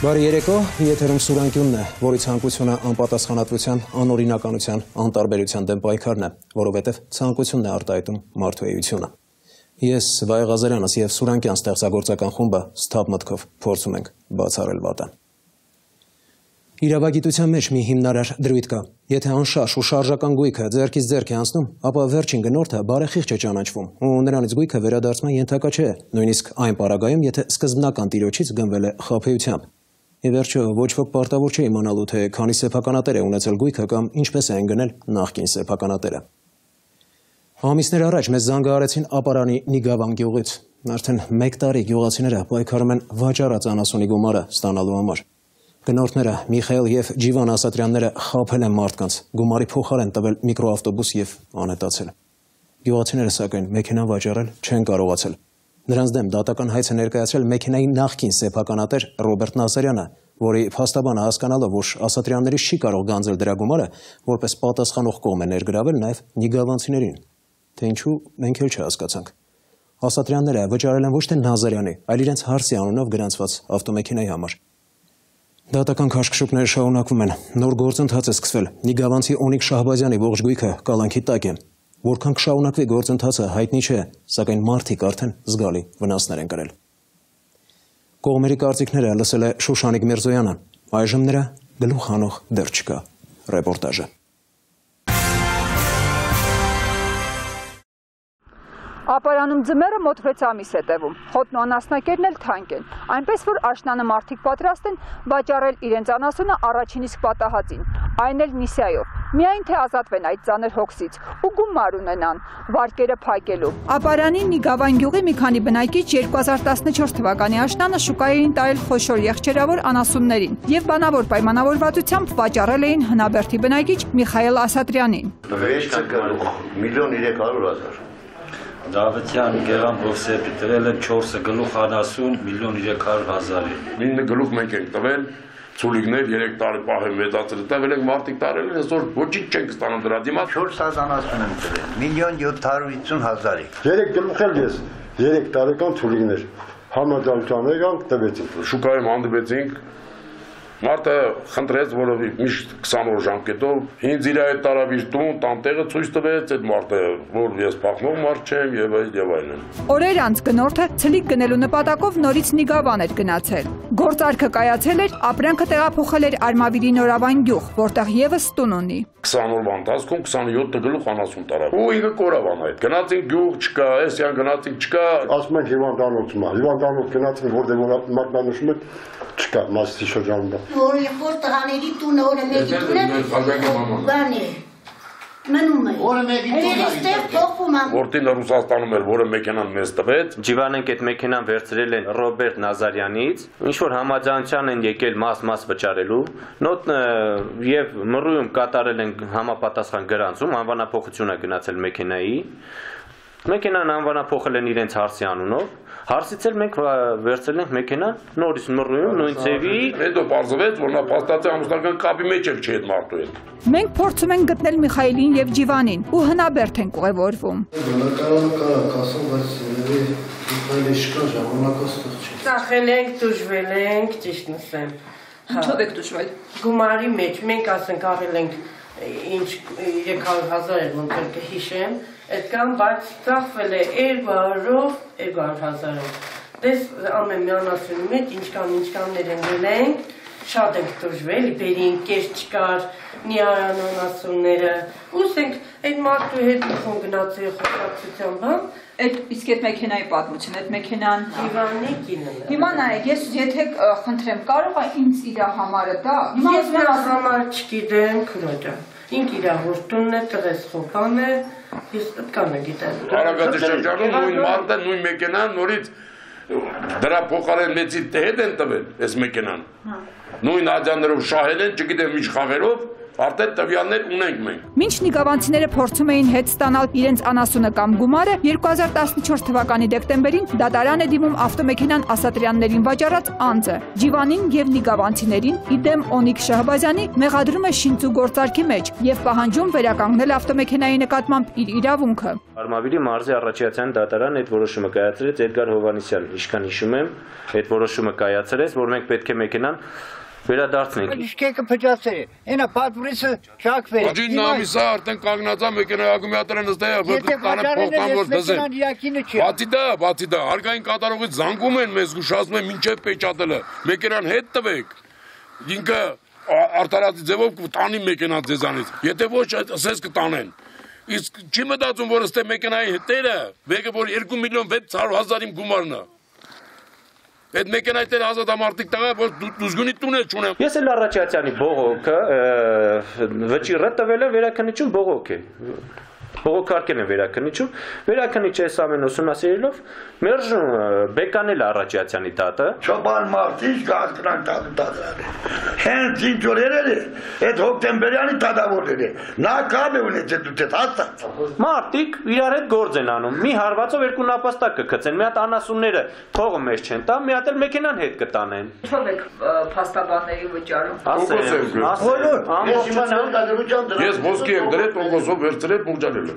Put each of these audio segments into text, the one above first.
Բարի երեկո, եթերում Սուրանկյունն է, որի ցանկությունը անպատասխանատվության, անօրինականության, անտարբերության դեմ պայքարն է, որովհետև ցանկությունն է արտահայտում մարդու էությունը։ Ես Վայե Ղազարյանս և Սուրանկյան ստեղծագործական խումբը սթափ մտքով փորձում ենք բացառել վատը։ Իրավագիտության մեջ մի հիմնարար դրույթ կա. եթե անշարժ ու շարժական գույքը ձեռքից ձեռք է անցնում, ապա վերջին գնորդը բարեխիղճ է ճանաչվում, ու նրանից գույքը վերադարձման ենթակա չէ, նույնիսկ այն պարագայում, եթե սկզբնական տիրոջից գնվել է խաբեությամբ։ Ի վերջո, ոչ ոք պարտավոր չէ իմանալու, թե քանի սեփականատեր է ունեցել գույքը կամ ինչպես է ընկնել նախկին սեփականատերը։ Ամիսներ առաջ մեզ զանգահարեցին Ապարանի Նիգավան գյուղից։ Արդեն 1 տարի գյուղացիները պայքարում են վաճառած անասունի գումարը ստանալու համար։ Գնորդները Միխայել և Ջիվան Ասատրյանները խաբել են մարդկանց, գումարի փոխարեն տվել միկրոավտոբուս և անհետացել։ Գյուղացիները սակայն մեքենան վաճառել չեն կարողացել։ Նրանց դեմ դատական հայց է ներկայացրել մեքենայի նախկին սեփականատեր Ռոբերտ Նազարյանը, որի փաստաբանը հասկանալով, որ Ասատրյաններից չի կարող գանձել դրա գումարը, որպես պատասխանող կողմ է ներգրավել նաև նիգավանցիներին։ Թե ինչու, մենք էլ չհասկացանք։ Ասատրյանները վճարել են ոչ թե Նազարյանի, այլ իրենց հարսի անունով գրանցված ավտոմեքենայի համար։ Դատական քաշքշուկները շարունակվում են, նոր գործընթաց է սկսվել, Նիգավանցի Օնիկ Շահբազյանի ողջ գույքը կալանքի տակ է։ Որքան կշարունակվի գործընթացը հայտնի չէ, սակայն մարդիկ արդեն զգալի վնասներ են կրել։ Կողմերի կարծիքները լսել է Շուշանիկ Միրզոյանը, այժմ նրա գլուխ հանող դեռ չկա։ Ռեպորտաժը։ Ապարանում ձմեռը մոտ 6 ամիս է տևում, խոտն ու անասնակերն էլ թանկ են, այնպես որ աշնանը մարդիկ պատրաստ են վաճառել իրենց անասունը առաջին իսկ պատահածին, այն էլ նիսյայով, միայն թե ազատվեն այդ ծանր հոգսից ու գումար ունենան, վարկերը փակելու։ Ապարանի Նիգավան գյուղի մի քանի բնակիչ 2014 թվականի աշնանը շուկայի էին տարել խոշոր եղջերավոր անասուններին և բանավոր պայմանավորվածությամբ վաճառել էին Հնաբերդի բնակիչ Միխայել Ասատրյանին։ $1,300,000 Դավթյան Գեղամ Բովսեպի տվել է 4 գլուխ անասուն $1,300,000-ի։ 9 գլուխ մենք ենք տվել, ցուլիկներ 3 տարի պահել մեծացրել, տվել ենք մարդիկ տարել, այսօր ոչինչ չենք ստանում դրա դիմաց։ 400 անասուն եմ տվել, $1,750,000-ի։ 3 գլուխ էլ ես, 3 տարեկան ցուլիկներ, համաձայնության եկանք տվեցինք։ Շուկայում հանդիպեցինք, մարդը խնդրեց, որ միշտ 20 օր ժամկետով ինձ իր այդ տարավ իր տուն, տանտեղը ցույց տվեց, այդ մարդը, որ ես փախնող մարդ չեմ եւ այլն։ Օրեր անց գնորդը ցլիկ գնելու նպատակով նորից Նիգավան էր գնացել։ Գործարքը կայացել էր, ապրանքը տեղափոխել էր Արմավիրի Նորավան գյուղ, որտեղ եւս տուն ունի։ 20 օրվա ընթացքում 27 գլուխ անասուն տարավ։ Ու ինքը կորավան այդ։ Գնացինք գյուղ չկա, այսյան գնացինք չկա։ Ասում են հիվանդանոցում, հիվանդանոց գնացին, որտեղ մատնանշում են չկա մասի շրջանում։ Որ տղաների տունը օրը մեկի տունը բանի մնում է օրը մեկի տունը Որտին Ռուսաստանում էր, որը մեքենան մեզ տվեց։ Ջիվանենք այդ մեքենան վերցրել են Ռոբերտ Նազարյանից, ինչ որ համաձայնության են եկել մաս վճարելու, նոտ եւ մռույում կատարել են համապատասխան գրանցում, անվանափոխություն է գնացել մեքենայի։ Մեքենան անվանափոխել են իրենց հարսի անունով, հարսից էլ մենք վերցրել ենք մեքենան նորից մռույում, նույն ձևի։ Հետո պարզվեց, որ նա փաստացի ամուսնական կապի մեջ էլ չի այդ մարդու հետ։ Մենք փորձում ենք գտնել Միխայելին եւ Ջիվանին ու Հնաբերդ ենք ուղևորվում։ Կասեմ, բայց Միխայելը շկա ժամանակը չի։ Ծախել ենք, դժվել ենք, ճիշտ ասեմ։ Ինչով եք դժվել։ Գումարի մեջ մենք ասենք առել ենք ինչ 300,000 ոնց որ կհիշեմ, այդքան բայց ծախվել է 200,000-ով։ Դες ամեն մի անասունի մեջ ինչքաններ են գնենք, շատ ենք դժվել, բերին կես չկար, նիարան անասունները, ուսենք այդ մարդու հետ մխոն գնացել խոսակցության բան, Իսկ այդ մեքենայի պատմություն, այդ մեքենան Ջիվանի կինն է։ Հիմա նայեք, ես եթե խնդրեմ, կարող է ինձ իր համարը տա։ Ես նրա համար չգիտեմ, քրոջը։ Ինք իր հորտունն է, տղես խոպան է, ես ըտկանը գիտեմ։ Արագատի շրջանում նույն մարդը, նույն մեքենան նորից դրա փոխարեն մեծի հետ են տվել այս մեքենան։ Նույն աջաններով շահել են, չգիտեմ ինչ խաղերով, արդեն տվյալներ ունենք մենք։ Մինչ նիկավանցիները փորձում էին հետ ստանալ իրենց անասունը կամ գումարը, 2014 թվականի դեկտեմբերին դատարան է դիմում ավտոմեքենան Ասատրյաններին վաճառած անձը։ Ջիվանին եւ նիկավանցիներին իդեմ Օնիկ Շահբազյանի մեղադրում է շինծու գործարքի մեջ եւ պահանջում վերականգնել ավտոմեքենայի նկատմամբ իր իրավունքը։ Արմավիրի մարզի Առաքելության դատարանը այդ որոշումը կայացրեց Էդգար Հովհաննիսյանն, ինչքան հիշում եմ, այդ որոշումը կայացրեց, որ մենք պետք է մեքենան վերադարձնենք։ Իշկեկը փճացել է, այնա պատվուրիսը շակվել է։ Աջին նամիսա արդեն կանգնած է մեքենայի ակումուլյատորը նստել է, որ տանը փոխտան որ դզեն։ Բացի դա, հարկային կատարողից զանգում են մեզ ուշացնում են մինչև պեչատելը։ Մեքենան հետ տվեք։ Ինքը արդարացի ձևով տանի մեքենան ձեզանից։ Եթե ոչ, ասես կտանեն։ Իսկ չի մտածում, որ ըստ մեքենայի հետերը, մեկը որ 2.600.000 իմ գումարն է։ Այդ մեքենայի տերը ազատամարտիկ տղա, որ դուզգունի տուն էլ չունեմ։ Ես էլ Առաքելյանի բողոքը վճիռը տվել եմ վերաքննիչում բողոք է։ Բողոքարկել են վերաքննիչում, վերաքննիչը այս ամեն ուսումնասիրելով մերժում բեկանել Առաքելյանի դատը։ Չոբան մարդի գազգրանք դատը։ Հենց ինչ որ երել է, այդ հոկտեմբերյանի դատավորներ է։ Նա կապ է ունեցել դու հաստատ։ Մարդիկ իրար հետ գործ են անում։ Մի հարվածով երկու նապաստակ կգցեն, մի հատ անասունները թողը մեզ չեն տա, մի հատ էլ մեքենան հետ կտանեն։ Ինչո՞վ եք փաստաբանների վճարում։ Ես ոսկի եմ դրել, տոկոսով վերցրել, մուրջանել եմ։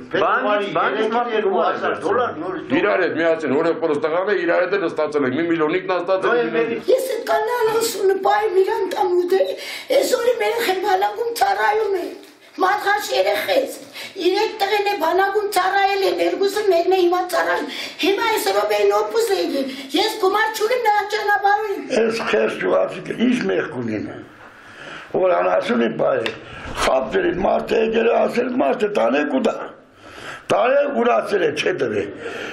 Իրար հետ միացին, հորեպորս տղան է, իրար հետ էլ ստացել ենք, 1 միլիոնիկ նա ստացել ենք։ Ես այդ կանալ ասունը բայ իրան կամ ուտե, այսօրի մեր խեմբալանգում ծառայում է, մարդղաշ երեխեց, իրեք տղեն է բանագում ծառայել է, ներգուսը մերն է հիմա ծառայում, հիմա այս ռոբեին օպուզ է եկել, ես գումար չունեմ նա ճանապարհում։ Այս խես ճուղացիկը ինչ մեղք ունին, որ անասուն է բայ է, խապ դրին, մարդ է եկել է ասել, մարդ է տանեք ու դա։ Տարե ուրացել է չէ դրե,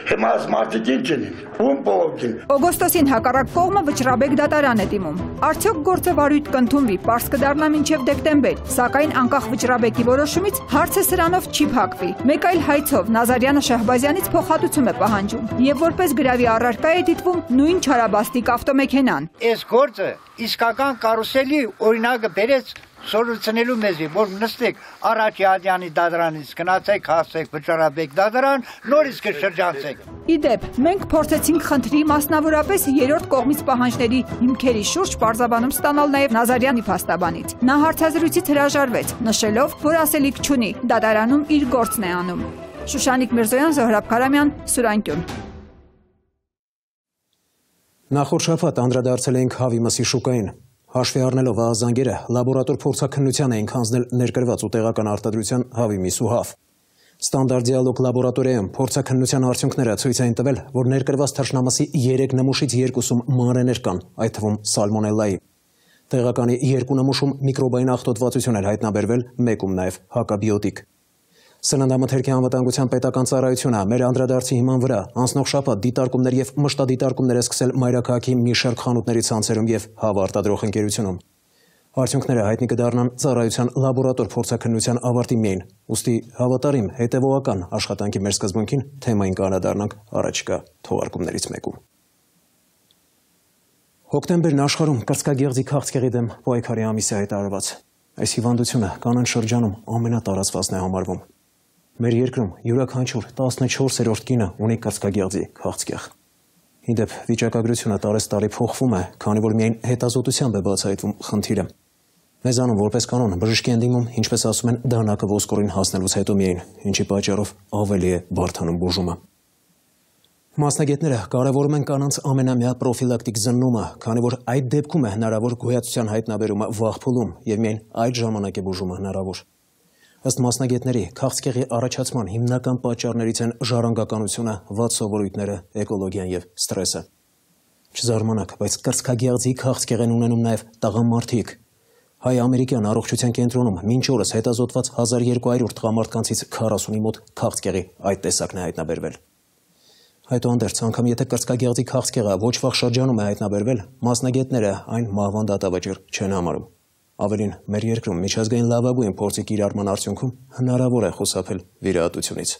հիմա այս մարդիկ ինչ են, ում պողոքին։ Օգոստոսին հակառակ կողմը վճռաբեկ դատարան է դիմում։ Արդյոք գործը վարույթ կընդունվի, պարզ կդառնա մինչև դեկտեմբեր, սակայն անկախ վճռաբեկի որոշումից հարցը սրանով չի փակվի։ Մեկ այլ հայցով Նազարյանը Շահբազյանից փոխհատուցում է պահանջում եւ որպես գրավի առարկա է դիտվում նույն չարաբաստիկ ավտոմեքենան։ Այս գործը իսկական կարուսելի օրինակը բերեց սորությունելու մեզի, որ նստեք Առաքելյանի դատարանից գնացեք, հասեք վճռաբեկ դատարան, նորից կշրջանցեք։ Իդեպ, մենք փորձեցինք խնդրի մասնավորապես երրորդ կողմից պահանջների հիմքերի շուրջ պարզաբանում ստանալ նաև Նազարյանի փաստաբանից։ Նա հարցազրույցից հրաժարվեց, նշելով, որ ասելիք չունի, դատարանում իր գործն է անում։ Շուշանիկ Միրզոյան, Զոհրաբ Քարամյան, Սուրանկյուն։ Նախորդ շաբաթ անդրադարձել էինք Հավի մսի շուկային։ Հաշվի առնելով ահազանգերը, լաբորատոր փորձաքննության էինք հանձնել ներկրված ու տեղական արտադրության հավի միս ու հավ։ Ստանդարտ դիալոգ լաբորատորիայում փորձաքննության արդյունքները ցույց էին տվել, որ ներկրված թռչնամսի 3 նմուշից 2-ում մանրեներ կան, այդ թվում սալմոնելայի։ Տեղականի 2 նմուշում միկրոբային աղտոտվածություն էր հայտնաբերվել, մեկում նաև հակաբիոտիկ։ Սննդամթերքի անվտանգության պետական ծառայությունը մեր անդրադարձի հիման վրա անցնող շաբաթ դիտարկումներ եւ մշտադիտարկումներ է սկսել Մայրաքաղաքի մի շարք խանութների ցանցերում եւ հավարտադրող ընկերությունում։ Արդյունքները հայտնի կդառնան ծառայության լաբորատոր փորձաքննության ավարտի միայն, ուստի հավատարիմ հետևողական աշխատանքի մեր սկզբունքին թեմային կանադառնանք առաջիկա թողարկումներից մեկում։ Հոկտեմբերն աշխարհում կրծքագեղձի քաղցկեղի դեմ պայքարի ամիս է հայտարարված։ Այս հիվանդությունը կանանց շրջանում ամենատարածվածն է համարվում։ Մեր երկրում յուրաքանչյուր 14-րդ կինը ունի կրծքագեղձի քաղցկեղ։ Իդեպ վիճակագրությունը տարեցտարի փոխվում է, քանի որ միայն հետազոտությամբ է բացահայտվում խնդիրը։ Մեզանում որպես կանոն բժշկի են դիմում, ինչպես ասում են, դանակը ոսկորին հասնելուց հետո միայն, ինչի պատճառով ավելի է բարդանում բուժումը։ Մասնագետները կարևորում են կանանց ամենամյա պրոֆիլակտիկ զննումը, քանի որ այդ դեպքում է հնարավոր գոյացության հայտնաբերումը վաղ փուլում եւ միայն այդ ժամանակ է բուժումը հնարավոր։ Ըստ մասնագետների, քաղցկեղի առաջացման հիմնական պատճառներից են ժառանգականությունը, վատ սովորույթները, էկոլոգիան եւ ստրեսը։ Չզարմանաք, բայց կրծքագեղձի քաղցկեղ են ունենում նաեւ տղամարդիկ։ Հայ-ամերիկյան առողջության կենտրոնում մինչ օրս հետազոտված 1200 տղամարդկանցից 40-ի մոտ քաղցկեղի այդ տեսակն է հայտնաբերվել։ Այդուհանդերձ, անգամ եթե կրծքագեղձի քաղցկեղը ոչ վաղ շրջանում է հայտնաբերվել, մասնագետները այն մահվան դատավճիռ չեն համարում։ Ավելին, մեր երկրում միջազգային լավագույն փորձի կիրառման արդյունքում հնարավոր է խուսափել վիրահատությունից։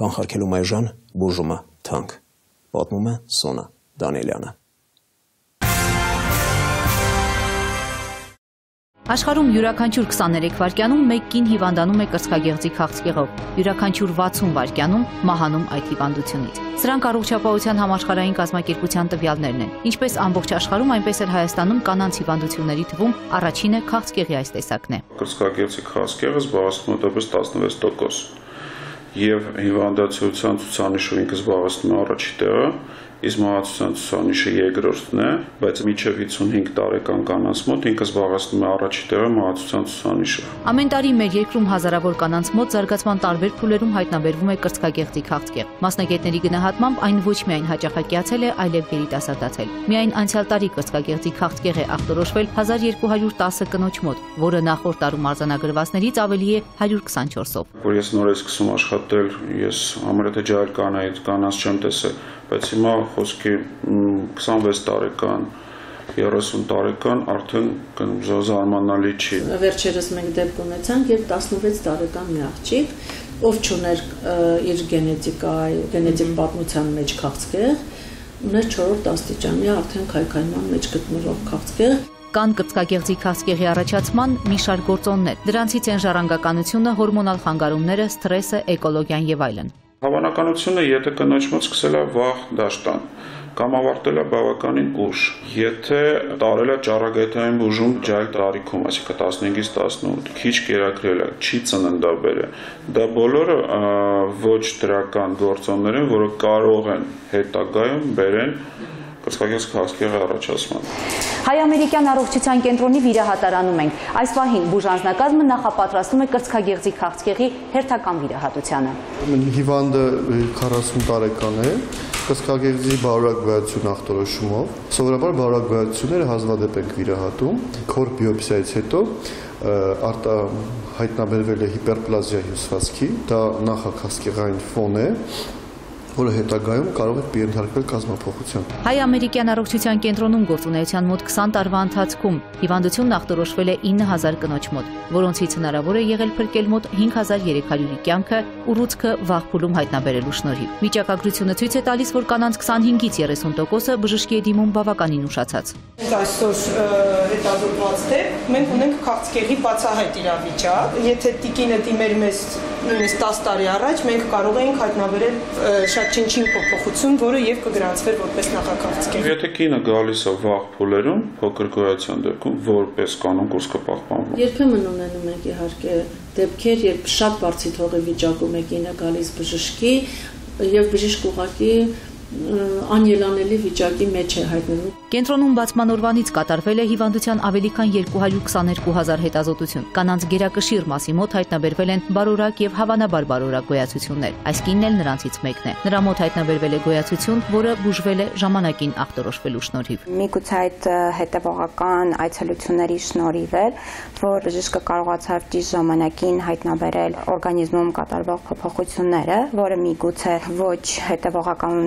Կանխարգելում այժմ բուժումը թանկ, պատմում է Սոնա Դանիելյանը։ Աշխարհում յուրաքանչյուր 23 վայրկյանում մեկ կին հիվանդանում է կրծքագեղձի քաղցկեղով, յուրաքանչյուր 60 վայրկյանում մահանում այդ հիվանդությունից։ Սրանք Առողջապահության համաշխարհային կազմակերպության տվյալներն են։ Ինչպես ամբողջ աշխարհում, այնպես էլ Հայաստանում կանանց հիվանդությունների թվում առաջինը քաղցկեղի այս տեսակն է։ Կրծքագեղձի քաղցկեղը զբաղեցնում է մոտավորապես 16%, եւ հիվանդացիության ցուցանիշը ինքը զբաղեցնում է առաջի տեղը, իսկ մահացության ցուցանիշը երկրորդն է, բայց մինչև 55 տարեկան կանանց մոտ ինքը զբաղեցնում է առաջի տեղը մահացության ցուցանիշը։ Ամեն տարի մեր երկրում հազարավոր կանանց մոտ զարգացման տարբեր փուլերում հայտնաբերվում է կրծքագեղձի քաղցկեղ։ Մասնագետների գնահատմամբ այն ոչ միայն հաճախակիացել է, այլև երիտասարդացել։ Միայն անցյալ տարի կրծքագեղձի քաղցկեղ է ախտորոշվել 1210 կնոջ մոտ, որը նախորդ տարում արձանագրվածներից ավելի է 124-ով։ Որ ես նոր եմ սկսում աշխատել, ես ամենեթե ջահել կանանց չեմ տեսել, բայց հիմա խոսքի 26 տարեկան 30 տարեկան արդեն զարմանալի չի։ Վերջերս մենք դեպք ունեցանք, երբ 16 տարեկան մի աղջիկ, ով չուներ իր գենետիկ պատմության մեջ քաղցկեղ, ուներ 4-րդ աստիճանի արդեն քայքայման մեջ գտնվող քաղցկեղ։ Կան կրծքագեղձի քաղցկեղի առաջացման մի շարք գործոններ։ Դրանցից են ժառանգականությունը, հորմոնալ խանգարումները, սթրեսը, էկոլոգիան եւ այլն։ Հավանականությունը, եթե կնոջ մոտ սկսել է վաղ դաշտան կամ ավարտել է բավականին ուշ, եթե տարել է ճառագայթային բուժում ջահել տարիքում, այսինքն 15-ից 18, քիչ կերակրել է, չի ծննդաբերել, դա բոլորը ոչ դրական գործոններ են, որոնք կարող են հետագայում բերեն կրծքագեղձի քաղցկեղի առաջացման։ Հայ-ամերիկյան առողջության կենտրոնի վիրահատարանում ենք։ Այս պահին բուժանձնակազմը նախապատրաստում է կրծքագեղձի քաղցկեղի հերթական վիրահատությանը։ Հիվանդը 40 տարեկան է, կրծքագեղձի բարորակ գոյացություն ախտորոշումով։ Սովորաբար բարորակ գոյացությունները հազվադեպ ենք վիրահատում։ Քոր բիոպսիայից հետո հայտնաբերվել է հիպերպլազիա հյուսվածքի, դա նախաքաղցկեղային ֆոն է, որը հետագայում կարող է ենթարկվել կազմափոխության։ Հայ-ամերիկյան առողջության կենտրոնում գործունեության մոտ 20 տարվա ընթացքում հիվանդությունն ախտորոշվել է 9000 կնոջ մոտ, որոնցից հնարավոր է եղել փրկել մոտ 5300-ի կյանքը ուռուցքը վաղ փուլում հայտնաբերելու շնորհիվ։ Վիճակագրությունը ցույց է տալիս, որ կանանց 25-ից 30%-ը բժշկի է դիմում բավականին ուշացած։ Այսօր հետազոտված դեպք մենք ունենք քաղցկեղի բացահայտ իրավիճակ։ Եթե տիկինը դիմեր մեզ նույնիսկ 10 տարի առաջ, մենք կարող էինք հայտնաբերել շատ չնչին փոփոխություն, որը եւ կգրանցվեր որպես նախաքաղցկեղ։ Եթե կինը գալիս է վաղ փուլերում, փոքր գոյացության դեպքում, որպես կանոն կուրսը պահպանվում։ Երբեմն ունենում ենք իհարկե դեպքեր, երբ շատ բարձր թողի վիճակում է կինը գալիս բժշկի եւ բժիշկ ուղղակի անելանելի վիճակի մեջ է հայտնվում։ Կենտրոնում բացման օրվանից կատարվել է հիվանդության ավելի քան 222,000 հետազոտություն։ Կանանց գերակշիռ մասի մոտ հայտնաբերվել են բարորակ եւ հավանաբար բարորակ գոյացություններ։ Այս կինն էլ նրանցից մեկն է։ Նրա մոտ հայտնաբերվել է գոյացություն, որը բուժվել է ժամանակին ախտորոշվելու շնորհիվ։ Միգուցե այդ հետևողական այցելությունների շնորհիվ էր, որ բժիշկը կարողացավ ճիշտ ժամանակին հայտնաբերել օրգանիզմում կատարվող փոփոխությունները, որը միգուցե ոչ հետևողական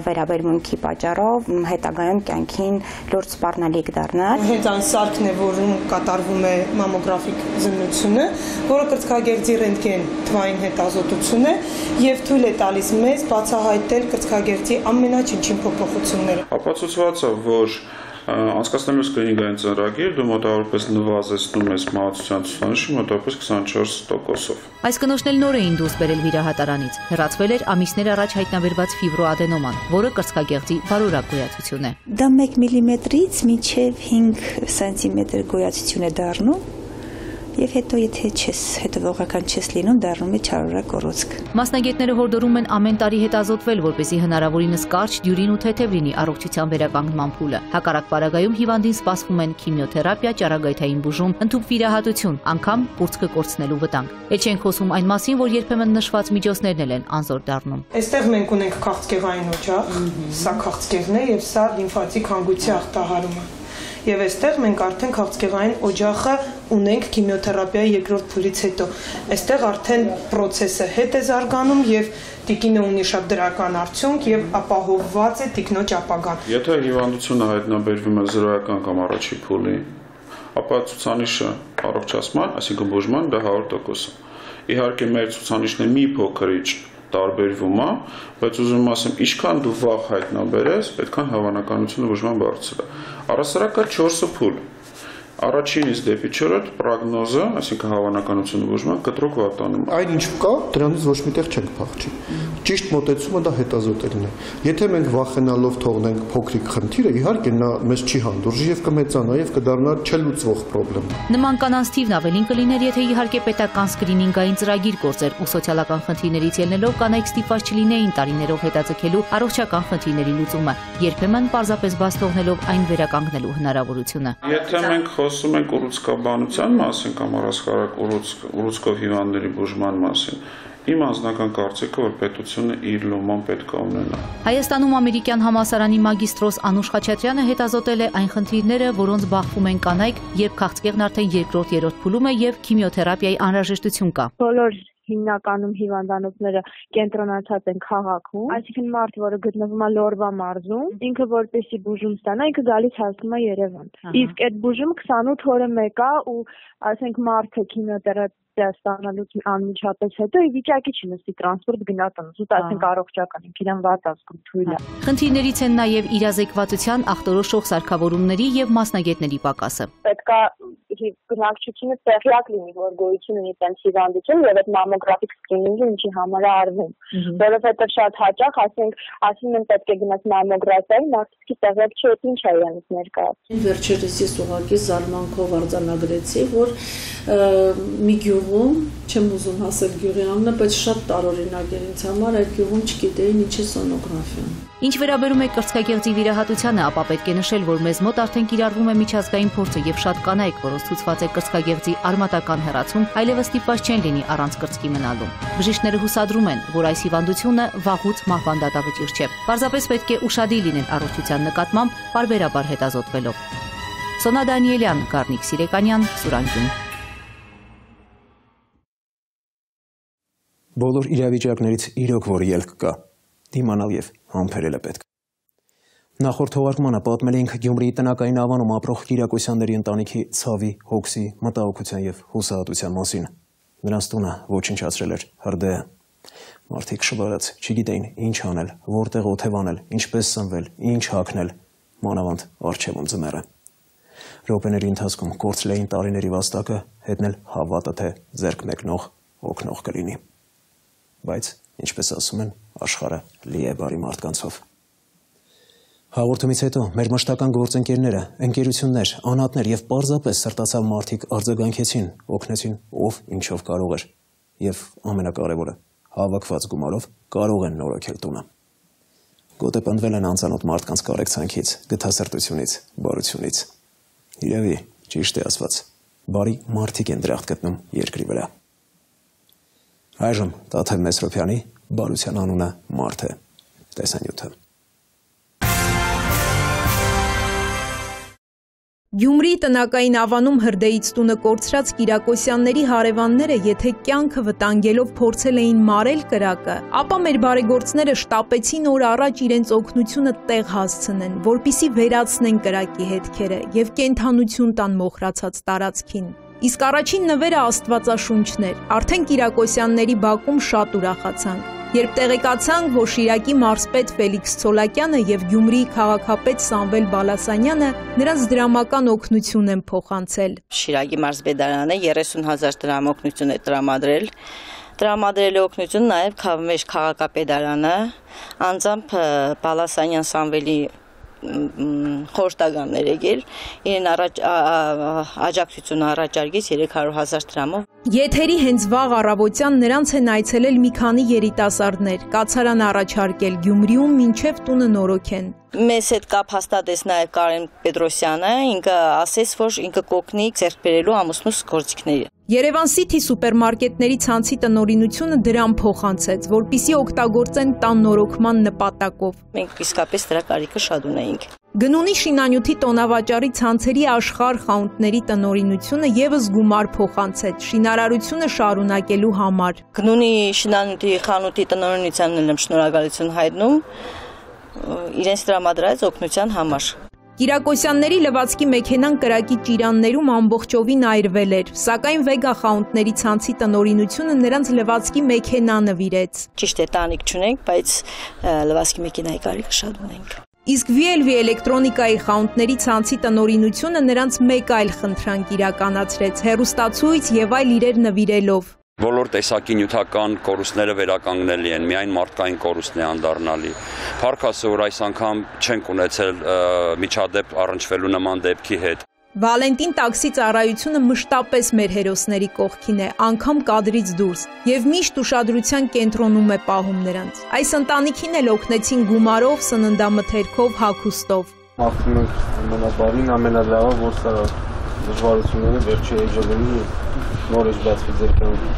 վերաբերմունքի պատճառով հետագայում կյանքին լուրջ սպառնալիք դառնալ։ Հենց այն սարքն է, որում կատարվում է մամոգրաֆիկ զննությունը, որը կրծքագեղձի ռենտգեն թվային հետազոտություն է եւ թույլ է տալիս մեզ բացահայտել կրծքագեղձի ամենաչնչին փոփոխությունները։ Ապացուցված է, որ անցկացնելու սկրինինգային ծրագիր դու մոտավորապես նվազեցնում ես մահացության ցուցանիշը մոտավորապես 24%-ով։ Այս կնոջն էլ նոր էին դուրս բերել վիրահատարանից։ Հեռացվել էր ամիսներ առաջ հայտնաբերված ֆիբրոադենոման, որը կրծքագեղձի բարորակ գոյացություն է։ Դա 1 մմ-ից մինչև 5 սանտիմետր գոյացություն է դառնում։ Եվ հետո եթե հետևողական չես լինում, դառնում է չարորակ ուռուցք։ Մասնագետները հորդորում են ամեն տարի հետազոտվել, որպեսզի հնարավորինս կարճ, դյուրին ու թեթև լինի առողջության վերականգնման փուլը։ Հակառակ պարագայում հիվանդին սպասվում են քիմիոթերապիա, ճառագայթային բուժում, ընդհուպ վիրահատություն, անգամ կուրծքը կորցնելու վտանգ։ Էլ չենք խոսում այն մասին, որ երբեմն նշված միջոցներն էլ են անզոր դառնում։ Այստեղ մենք ունենք քաղցկեղային օջախ, սա քաղցկեղն է եւ սա լիմֆատիկ հանգույցի ախտահարումը։ Եվ այստեղ մենք արդեն քաղցկեղային օջախը ունենք քիմիոթերապիայի երկրորդ փուլից հետո։ Այստեղ արդեն process-ը հետ է զարգանում եւ տիկինը ունի շատ դրական արդյունք եւ ապահովված է տիկնոջ ապագան։ Եթե հիվանդությունը հայտնաբերվում է 0-ական կամ առաջի փուլի, ապա ցուցանիշը առողջացման, այսինքն բուժման դա 100% է։ Իհարկե մեր ցուցանիշն մի փոքրիչ տարբերվում է, բայց ուզում եմ ասեմ, ինչքան դու վաղ հայտնաբերես, այդքան հավանականությունը բուժման բարձր է։ Առասարակը 4 փուլ։ Առաջինից դեպի չորրորդ պրոգնոզը, այսինքն հավանականությունը բուժման կտրուկ վատանում։ Այն ինչ կա, դրանից ոչ միտեղ չենք փախչի։ Ճիշտ մոտեցումը դա հետազոտելն է։ Եթե մենք վախենալով թողնենք փոքրիկ խնդիրը, իհարկե նա մեզ չի հանդուրժի եւ կմեծանա եւ կդառնա չլուծվող խնդրեմ։ Նման կանանց թիվն ավելին կլիներ, եթե իհարկե պետական սկրինինգային ծրագիր գործեր ու սոցիալական խնդիրներից ելնելով կանայք ստիպված չլինեին տարիներով հետաձգելու առողջական խնդիրների լուծումը, երբեմն պարզապես բաց թողնելով այն վերականգնելու հնարավորությունը։ Եթե մենք խոսում ենք ուռուցքաբանության մասին կամ առասկարակ ուռուցքով հիվանդների բուժման մասին, իմ անձնական կարծիքը, որ պետությունը իր լոման պետք է ունենա։ Հայաստանում ամերիկյան համալսարանի մագիստրոս Անուշ Խաչատրյանը հետազոտել է այն խնդիրները, որոնց բախվում են կանայք, երբ քաղցկեղն արդեն երկրորդ-երրորդ փուլում է եւ քիմիոթերապիայի անհրաժեշտություն կա։ Բոլոր հիմնականում հիվանդանոցները կենտրոնացած են քաղաքում, այսինքն մարդ, որը գտնվում է Լորվա մարզում, ինքը որպեսի բուժում ստանա, ինքը գալիս հասնում է Երևան։ Իսկ այդ բուժումը 28 օրը մեկ է ու ասենք մարդը քիմիոթերապիա ստանալուց անմիջապես հետո ի վիճակի չի նստի տրանսպորտ գնա տնից, ու ասենք առողջական ինքն իրեն վատ ազգում թույլ է։ Խնդիրներից են նաև իրազեկվածության ախտորոշող սարքավորումների եւ մասնագետների պակասը։ Պետք է բնակչությունը տեղյակ լինի, որ գոյություն ունի տենց հիվանդություն եւ այդ մամոգրաֆիկ սկրինինգը ինչի համար է արվում, որովհետեւ շատ հաճախ ասում են պետք է գնաս մամոգրաֆիայի, մարդիկ տեղյակ չի ինչ է իրենից ներկայացնում։ Վերջերս ես ուղղակի զարմանքով արձանագրեցի, որ մի գյուղում, չեմ ուզում ասել գյուղի անունը, բայց շատ տարօրինակ էր ինձ համար, այդ գյուղում չգիտեին ինչ է սոնոգրաֆիան։ Ինչ վերաբերում է կրծքագեղձի վիրահատությանը, ապա պետք է նշել, որ մեզ մոտ արդեն կիրառվում է միջազգային փորձը եւ շատ կանայք, որոնց ցուցված է կրծքագեղձի արմատական հեռացում, այլևս ստիպված չեն լինի առանց կրծքի մնալու։ Բժիշկները հուսադրում են, որ այս հիվանդությունը վաղուց մահվան դատավճիռ չէ։ Պարզապես պետք է ուշադիր լինել առողջության նկատմամբ, պարբերաբար հետազոտվելով։ Սոնա Դանիելյան, Գառնիկ Սիրեկանյան, Սուրանգյուն։ Բոլոր իրավիճակներից իրոք որ ելք կա, դիմանալ եւ համբերել է պետք։ Նախորդ թողարկմանը պատմել էինք Գյումրիի տնակային ավանում ապրող Կիրակոսյանների ընտանիքի ցավի, հոգսի, մտահոգության եւ հուսահատության մասին։ Նրանց տունը ոչնչացրել էր հրդեհը։ Մարդիկ շվարած, չգիտեին ինչ անել, որտեղ օթև անել, ինչպես սնվել, ինչ հագնել, մանավանդ առջևում ձմեռը։ Րոպեների ընթացքում կորցրել էին տարիների վաստակը, հետնել հավատը, թե ձեռք մեկնող օգնող կլինի։ Բայց, ինչպես ասում են, աշխարհը լի է բարի մարդկանցով։ Հաղորդումից հետո մեր մշտական գործընկերները, ընկերություններ, անհատներ եւ պարզապես սրտացավ մարդիկ արձագանքեցին, օգնեցին ով ինչով կարող էր։ Եվ ամենակարևորը, հավաքված գումարով կարող են նորոգել տունը։ Գոտեպնդվել են անծանոթ մարդկանց կարեկցանքից, գթասրտությունից, բարությունից։ Իրավի, ճիշտ է ասված, բարի մարդիկ են դրախտ գտնում երկրի վրա։ Այժմ Տաթև Մեսրոպյանի բարության անունը մարդ է, տեսանյութը։ Գյումրիի տնակային ավանում հրդեհից տունը կորցրած Կիրակոսյանների հարևանները, եթե կյանքը վտանգելով փորձել էին մարել կրակը, ապա մեր բարեգործները շտապեցին օր առաջ իրենց օգնությունը տեղ հասցնեն, որպիսի վերացնեն կրակի հետքերը եւ կենդանություն տան մոխրացած տարածքին։ Իսկ առաջին նվերը աստվածաշունչն էր, արդեն Կիրակոսյանների բակում շատ ուրախացանք, երբ տեղեկացանք, որ Շիրակի մարզպետ Ֆելիքս Ցոլակյանը եւ Գյումրիի քաղաքապետ Սամվել Բալասանյանը նրանց դրամական օգնություն են փոխանցել։ Շիրակի մարզպետարանը 30,000 դրամ օգնություն է տրամադրել օգնություն նաեւ մեր քաղաքապետարանը, անձամբ Բալասանյան Սամվելի խորհրդականներ եկել, իրեն աջակցություն առաջարկից 300,000 դրամով։ Եթերի հենց վաղ առավոտյան նրանց են այցելել մի քանի երիտասարդներ, կացարան առաջարկել Գյումրիում մինչև տունը նորոգեն։ Մեզ հետ կապ հաստատեց նաև Կարեն Պետրոսյանը, ինքը ասեց, որ ինքը կօգնի ձեռք բերելու ամուսնուս գործիքները։ Երևան City սուպերմարկետների ցանցի տնօրինությունը դրան փոխանցեց, որպիսի օգտագործեն տան նորոգման նպատակով։ Մենք իսկապես դրա կարիքը շատ ունեինք։ Գնունի շինանյութի տոնավաճառի ցանցերի աշխարհ խանութների տնօրինությունը եւս գումար փոխանցեց շինարարությունը շարունակելու համար։ Գնունի շինանյութի խանութի տնօրինությանն եմ շնորհակալություն հայտնում իրենց տրամադրած օգնության համար։ Կիրակոսյանների լվացքի մեքենան կրակի ճիրաններում ամբողջովին այրվել էր, սակայն Վեգա խանութների ցանցի տնօրինությունը նրանց լվացքի մեքենա նվիրեց։ Ճիշտ է, տանիք չունենք, բայց լվացքի մեքենայի կարիքը շատ ունենք։ Իսկ VLV էլեկտրոնիկայի խանութների ցանցի տնօրինությունը նրանց մեկ այլ խնդրանք իրականացրեց՝ հեռուստացույց եւ այլ իրեր նվիրելով։ Բոլոր տեսակի նյութական կորուստները վերականգնելի են, միայն մարդկային կորուստն է անդառնալի։ Փառք Աստծո, որ այս անգամ չենք ունեցել միջադեպ առնչվելու նման դեպքի հետ։ Վալենտին տաքսի ծառայությունը մշտապես մեր հերոսների կողքին է, անգամ կադրից դուրս, եւ միշտ ուշադրության կենտրոնում է պահում նրանց։ Այս ընտանիքին էլ օգնեցին գումարով, սննդամթերքով, հագուստով։ Մաղթում ենք ամենաբարին, ամենալավը, որ սա դժվարությունները վերջի էջերին նորից բացվի ձեր կյանքում։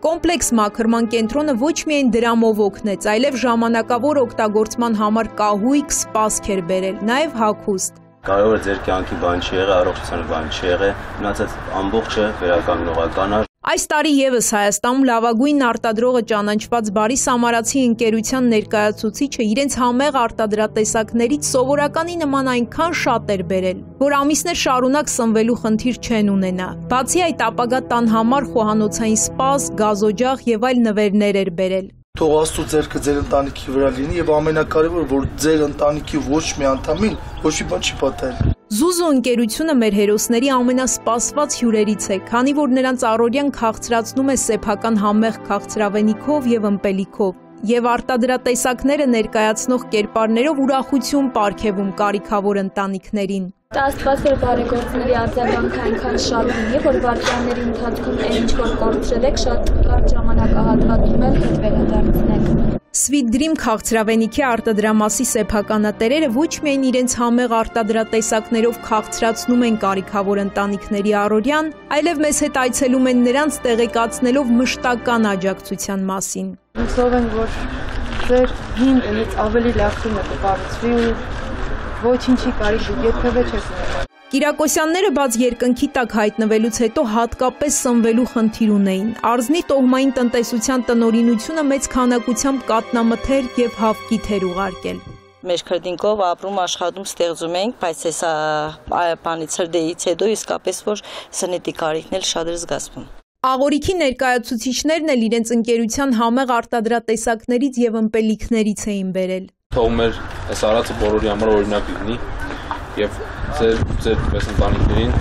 Կոմպլեքս մաքրման կենտրոնը ոչ միայն դրամով օգնեց, այլև ժամանակավոր օգտագործման համար կահույք, սպասք էր բերել, նաև հագուստ։ Կարող է ձեր կյանքի բան չի եղել, առողջության բան չի եղել, մնացած ամբողջը վերականգնողական է։ Այս տարի եւս Հայաստանում լավագույն արտադրողը ճանաչված Բարի Սամարացի ընկերության ներկայացուցիչը իրենց համեղ արտադրատեսակներից սովորականի նման այնքան շատ էր բերել, որ ամիսներ շարունակ սնվելու խնդիր չեն ունենա։ Բացի այդ, ապագա տան համար խոհանոցային սպաս, գազօջախ եւ այլ նվերներ էր բերել։ Թող Աստծո ձեռքը ձեր ընտանիքի վրա լինի եւ ամենակարևորը, որ ձեր ընտանիքի ոչ մի անդամին ոչ մի բան չի պատահել։ Զուզո ընկերությունը մեր հերոսների ամենասպասված հյուրերից է, քանի որ նրանց առօրյան քաղցրացնում է սեփական համեղ քաղցրավենիքով եւ ըմպելիքով, եւ արտադրատեսակները ներկայացնող կերպարներով ուրախություն պարգևում կարիքավոր ընտանիքներին։ Աստված որ բարեգործների արձագանքը այնքան շատ լինի, որ վարքյանների ընթացքում այն ինչ որ կորցրել եք, շատ կարճ ժամանակահատվածում էլ հետ վերադարձնեք։ Sweet Dream քաղցրավենիքի արտադրամասի սեփականատերերը ոչ միայն իրենց համեղ արտադրատեսակներով քաղցրացնում են կարիքավոր ընտանիքների առօրյան, այլև մեզ հետ այցելում են նրանց տեղեկացնելով մշտական աջակցության մասին։ Հուսով եմ, որ ձեր հին ինձ ավելի լավ թիմը կկառուցվի ու ոչինչի կարիք երբևէ չես ունենա։ Կիրակոսյանները բաց երկնքի տակ հայտնվելուց հետո հատկապես սնվելու խնդիր ունեին։ Արզնի տոհմային տնտեսության տնօրինությունը մեծ քանակությամբ կատնամթերք եւ հավկիթ էր ուղարկել։ Մեր քրդինքով ապրում աշխատում ստեղծում ենք, բայց հեսա բանից հրդեից հետո իսկապես որ սնետի կարիքն էլ շատ էր զգացվում։ Աղորիքի ներկայացուցիչներն էլ իրենց ընկերության համեղ արտադրատեսակներից եւ ըմպելիքներից էին բերել։ Թող մեր այս արածը բոլորի համար օրինակ լինի եւ ձեր պես ընտանիքներին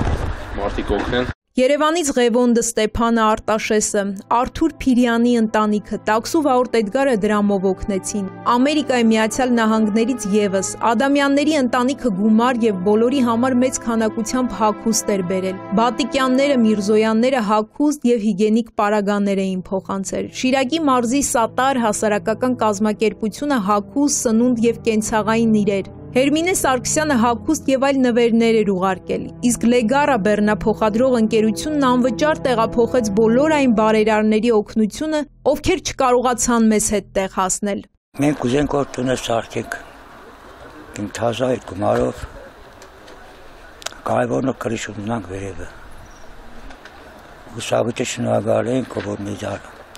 մարդիկ օգնեն։ Երևանից Ղևոնդը, Ստեփանը, Արտաշեսը, Արթուր Փիրյանի ընտանիքը, Տաքսու Վարորդ Էդգարը դրամով օգնեցին։ Ամերիկայի Միացյալ Նահանգներից եւս Ադամյանների ընտանիքը գումար եւ բոլորի համար մեծ քանակությամբ հագուստ էր բերել։ Բատիկյանները, Միրզոյանները հագուստ եւ հիգենիկ պարագաներ էին փոխանցել։ Շիրակի մարզի Սատար հասարակական կազմակերպությունը հագուստ, սնունդ եւ կենցաղային իրեր։ Հերմինե Սարգսյանը հագուստ եւ այլ նվերներ էր ուղարկել, իսկ Լեգարա բեռնափոխադրող ընկերությունն անվճար տեղափոխեց բոլոր այն բարերարների օգնությունը, ովքեր չկարողացան մեզ հետ տեղ հասնել։ Մենք ուզենք որ տունը սարքենք, իմ թազա այդ գումարով, կարևորն է կրիշ ունենանք վերևը։ Ուսավիճը շնորհակալ ենք, որ մեզ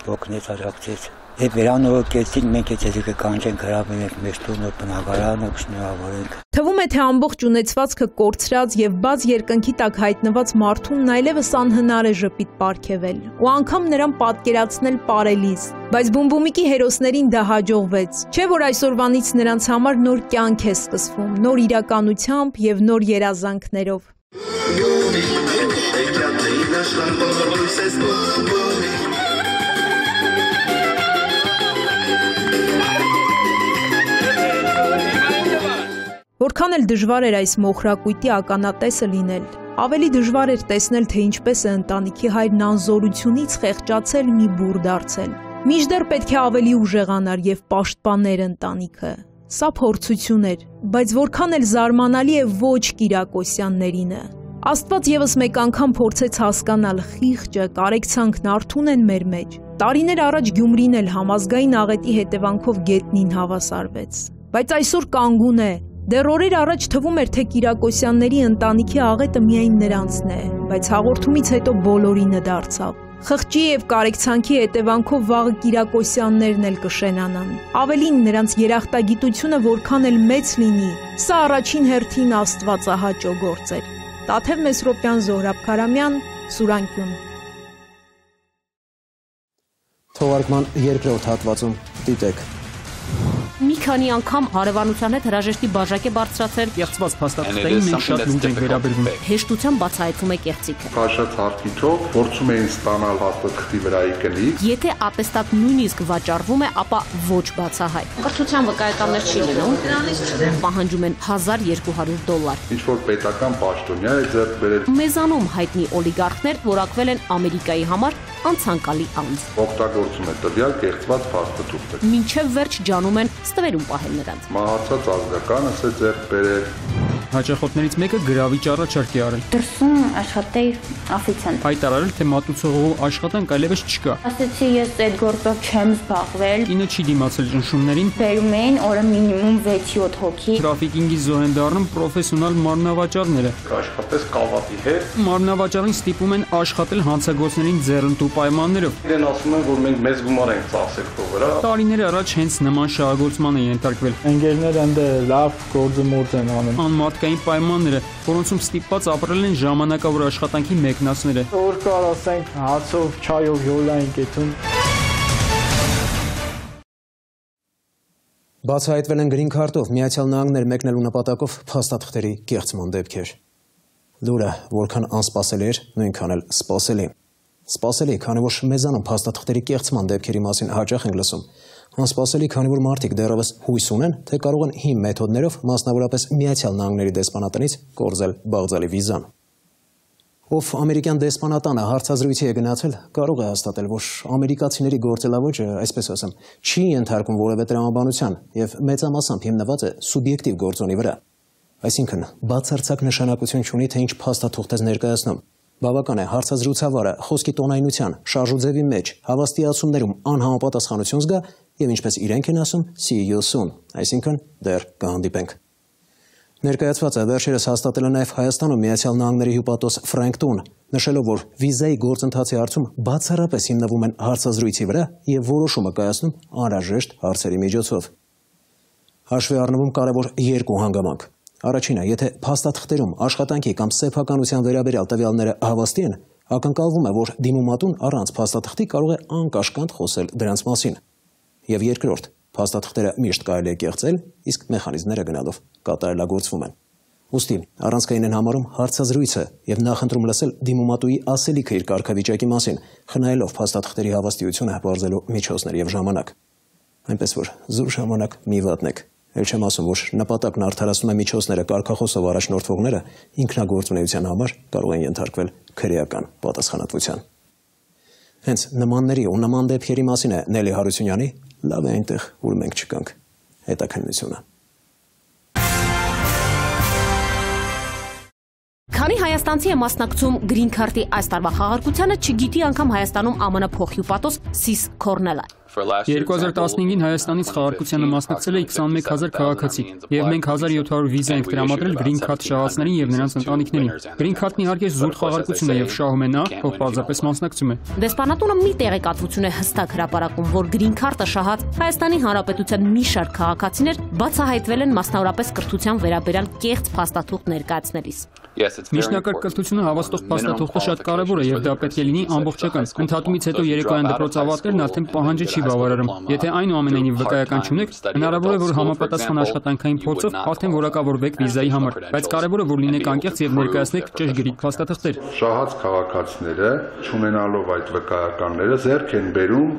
օգնեց աջակցեց։ Եվ վերանորոգեցին, մենք եթե կանչենք հրավիրենք մեր տունը բնակարանը, շնորհավորենք։ Թվում է, թե ամբողջ ունեցվածքը կորցրած եւ բաց երկնքի տակ հայտնված մարդուն այլևս անհնար է ժպիտ պարգևել, ու անգամ նրան պատկերացնել պարելիս։ Բայց Բումբումիկի հերոսներին դա հաջողվեց, չէ՞ որ այսօրվանից նրանց համար նոր կյանք է սկսվում, նոր իրականությամբ եւ նոր երազանքներով։ Որքան էլ դժվար էր այս մոխրակույտի ականատեսը լինել, ավելի դժվար էր տեսնել, թե ինչպես է ընտանիքի հայրն անզորությունից խեղճացել մի բուռ դարձել։ Մինչդեռ պետք է ավելի ուժեղանար եւ պաշտպաներ ընտանիքը։ Սա փորձություն էր, բայց որքան էլ զարմանալի է ոչ Կիրակոսյաններինը։ Աստված եւս մեկ անգամ փորձեց հասկանալ խիղճը, կարեկցանքն արթուն են մեր մեջ։ Տարիներ առաջ Գյումրին էլ համազգային աղետի հետևանքով գետնին հավասարվեց։ Բայց այսօր կանգուն է։ Դեռ օրեր առաջ թվում էր, թե Կիրակոսյանների ընտանիքի աղետը միայն նրանցն է, բայց հաղորդումից հետո բոլորինը դարձավ։ Խղճի եւ կարեկցանքի հետևանքով վաղը Կիրակոսյաններն էլ կշենանան։ Ավելին նրանց երախտագիտությունը որքան էլ մեծ լինի, սա առաջին հերթին Աստվածահաճո գործ էր։ Տաթև Մեսրոպյան, Զոհրաբ Քարամյան, Սուրանկյուն։ Թողարկման երկրորդ հատվածում դիտեք։ Մի քանի անգամ հարևանության հետ հրաժեշտի բաժակ է բարձրացրել։ Կեղծված փաստաթղթերին մենք շատ լուրջ ենք վերաբերվում։ Հեշտությամբ բացահայտվում է կեղծիքը։ Քաշած հարկիչով փորձում էին ստանալ փաստաթղթի վրայի կնիկ։ Եթե ատեստատ նույնիսկ վաճառվում է, ապա ոչ բացահայտ։ Կրթության վկայականներ չի լինում։ Պահանջում են $1200։ Ինչ որ պետական պաշտոնյա է ձեռք բերել։ Մեզանում հայտնի օլիգարխներ որակվել են Ամերիկայի համար անցանկալի անձ։ Օգտագործում է տվյալ կեղծված փաստաթուղթը։ Մինչև վերջ ջանում են ստվերում պահել նրանց։ Մահացած ազգականս է ձեռք բերել։ Հաճախորդներից մեկը գրավիչ առաջարկ է արել։ Դրսում աշխատեի օֆիցիանտ։ Հայտարարել, թե մատուցողու աշխատանք այլևս չկա։ Ասացի ես այդ գործով չեմ զբաղվել։ Կինը չի դիմացել ճնշումներին։ Բերում էին օրը մինիմում 6-7 հոգի։ Տրաֆիկինգի զոհ են դառնում պրոֆեսիոնալ մարմնավաճառները։ Աշխատես կավատի հետ։ Մարմնավաճառին ստիպում են աշխատել հանցագործներին ձեռնտու պայմաններով։ Իրեն ասում են, որ մենք մեծ գումար ենք ծախսել քո վրա։ Տարիներ առաջ հենց նման շահագործման է ենթարկվել։ Ընկերները ընդ լավ գործումորձ են անում։ Անմատկային պայմանները, որոնցում ստիպված ապրել են ժամանակավոր աշխատանքի մեկնածները։ Որ կար ասենք հացով, չայով յոլա են կեթում։ Բացահայտվել են գրին քարտով Միացյալ Նահանգներ մեկնելու նպատակով փաստաթղթերի կեղծման դեպքեր։ Լուրը որքան անսպասելի էր, նույնքան էլ սպասելի։ Սպասելի, քանի որ մեզանում փաստաթղթերի կեղծման դեպքերի մասին հաճախ ենք լսում։ Անսպասելի, քանի որ մարդիկ դեռևս հույս ունեն, թե կարող են հիմ մեթոդներով, մասնավորապես Միացյալ Նահանգների դեսպանատնից կորզել բաղձալի վիզան։ Ով ամերիկյան դեսպանատանը հարցազրույցի է գնացել, կարող է հաստատել, որ ամերիկացիների գործելավոճը, այսպես ասեմ, չի ենթարկում որևէ տրամաբանության եւ մեծամասամբ հիմնված է սուբյեկտիվ գործոնի վրա։ Այսինքն, բացարձակ նշանակություն չունի, թե ինչ փաստաթուղթ է ներկայացնում։ Բավական է հարցազրույցավարը խոսքի տոնայնության, շարժուձևի մեջ, հավաստիացումներում անհամապատասխանություն զգա եւ ինչպես իրենք են ասում, see you soon, այսինքն դեռ կհանդիպենք։ Ներկայացվածը վերջերս հաստատել է նաև Հայաստանում Միացյալ Նահանգների հյուպատոս Ֆրանկ Տուն, նշելով, որ վիզայի գործընթացի հարցում բացառապես հիմնվում են հարցազրույցի վրա եւ որոշումը կայացնում անհրաժեշտ հարցերի միջոցով։ Հաշվի առնվում կարևոր երկու հանգամանք։ Առաջինը, եթե փաստաթղթերում աշխատանքի կամ սեփականության վերաբերյալ տվյալները հավաստի են, ակնկալվում է, որ դիմումատուն առանց փաստաթղթի կարող է անկաշկանդ խոսել դրանց մասին։ Եվ երկրորդ, փաստաթղթերը միշտ կարելի է կեղծել, իսկ մեխանիզմները գնալով կատարելագործվում են։ Ուստի առանցքային են համարում հարցազրույցը եւ նախընտրում լսել դիմումատուի ասելիքը իր կարգավիճակի մասին, խնայելով փաստաթղթերի հավաստիությունը բարձելու միջոցներ եւ ժամանակ։ Այնպես որ զուր ժամանակ մի վատնեք։ Էլ չեմ ասում, որ նպատակն արդարացնում է միջոցները կարգախոսով առաջնորդվողները ինքնագործունեության համար կարող են ենթարկվել քրեական պատասխանատվության։ Հենց նմանների ու նման դեպքերի մասին է Նելի Հարությունյանի «Լավ է այնտեղ, ուր մենք չկանք» հետաքննությունը։ Քանի հայաստանցի է մասնակցում գրին քարտի այս տարվա խաղարկությանը, չգիտի անգամ Հայաստանում ԱՄՆ փոխհյուպատոս Սիս Քորնելը։ 2015-ին Հայաստանից խաղարկությանը մասնակցել է 21,000 քաղաքացի, եւ մենք 1700 վիզա ենք տրամադրել գրին քարտ շահածներին եւ նրանց ընտանիքներին։ Գրին քարտն իհարկե զուտ խաղարկություն է եւ շահում է նա, ով պարզապես մասնակցում է։ Դեսպանատունը մի տեղեկատվություն է հստակ հրապարակում, որ գրին քարտը շահած Հայաստանի Հանրապետության մի շարք քաղաքացիներ բացահայտվել են մասնավորապես կրթության վերաբերյալ կեղծ փաստաթուղթ ներկայացնելիս։ Միջնակարգ կրթությունը հավաստող փաստաթուղթը շատ կարևոր է եւ դա պետք է լինի ամբողջական։ Ընդհատումից հետո երեկոյան դպրոց ավարտելն արդեն պահանջը չի բավարարում։ Եթե այնուամենայնիվ վկայական չունեք, հնարավոր է, որ համապատասխան աշխատանքային փորձով արդեն որակավորվեք վիզայի համար, բայց կարևոր է, որ լինեք անկեղծ եւ ներկայացնեք ճշգրիտ փաստաթղթեր։ Շահած քաղաքացիները, չունենալով այդ վկայականները, ձեռք են բերում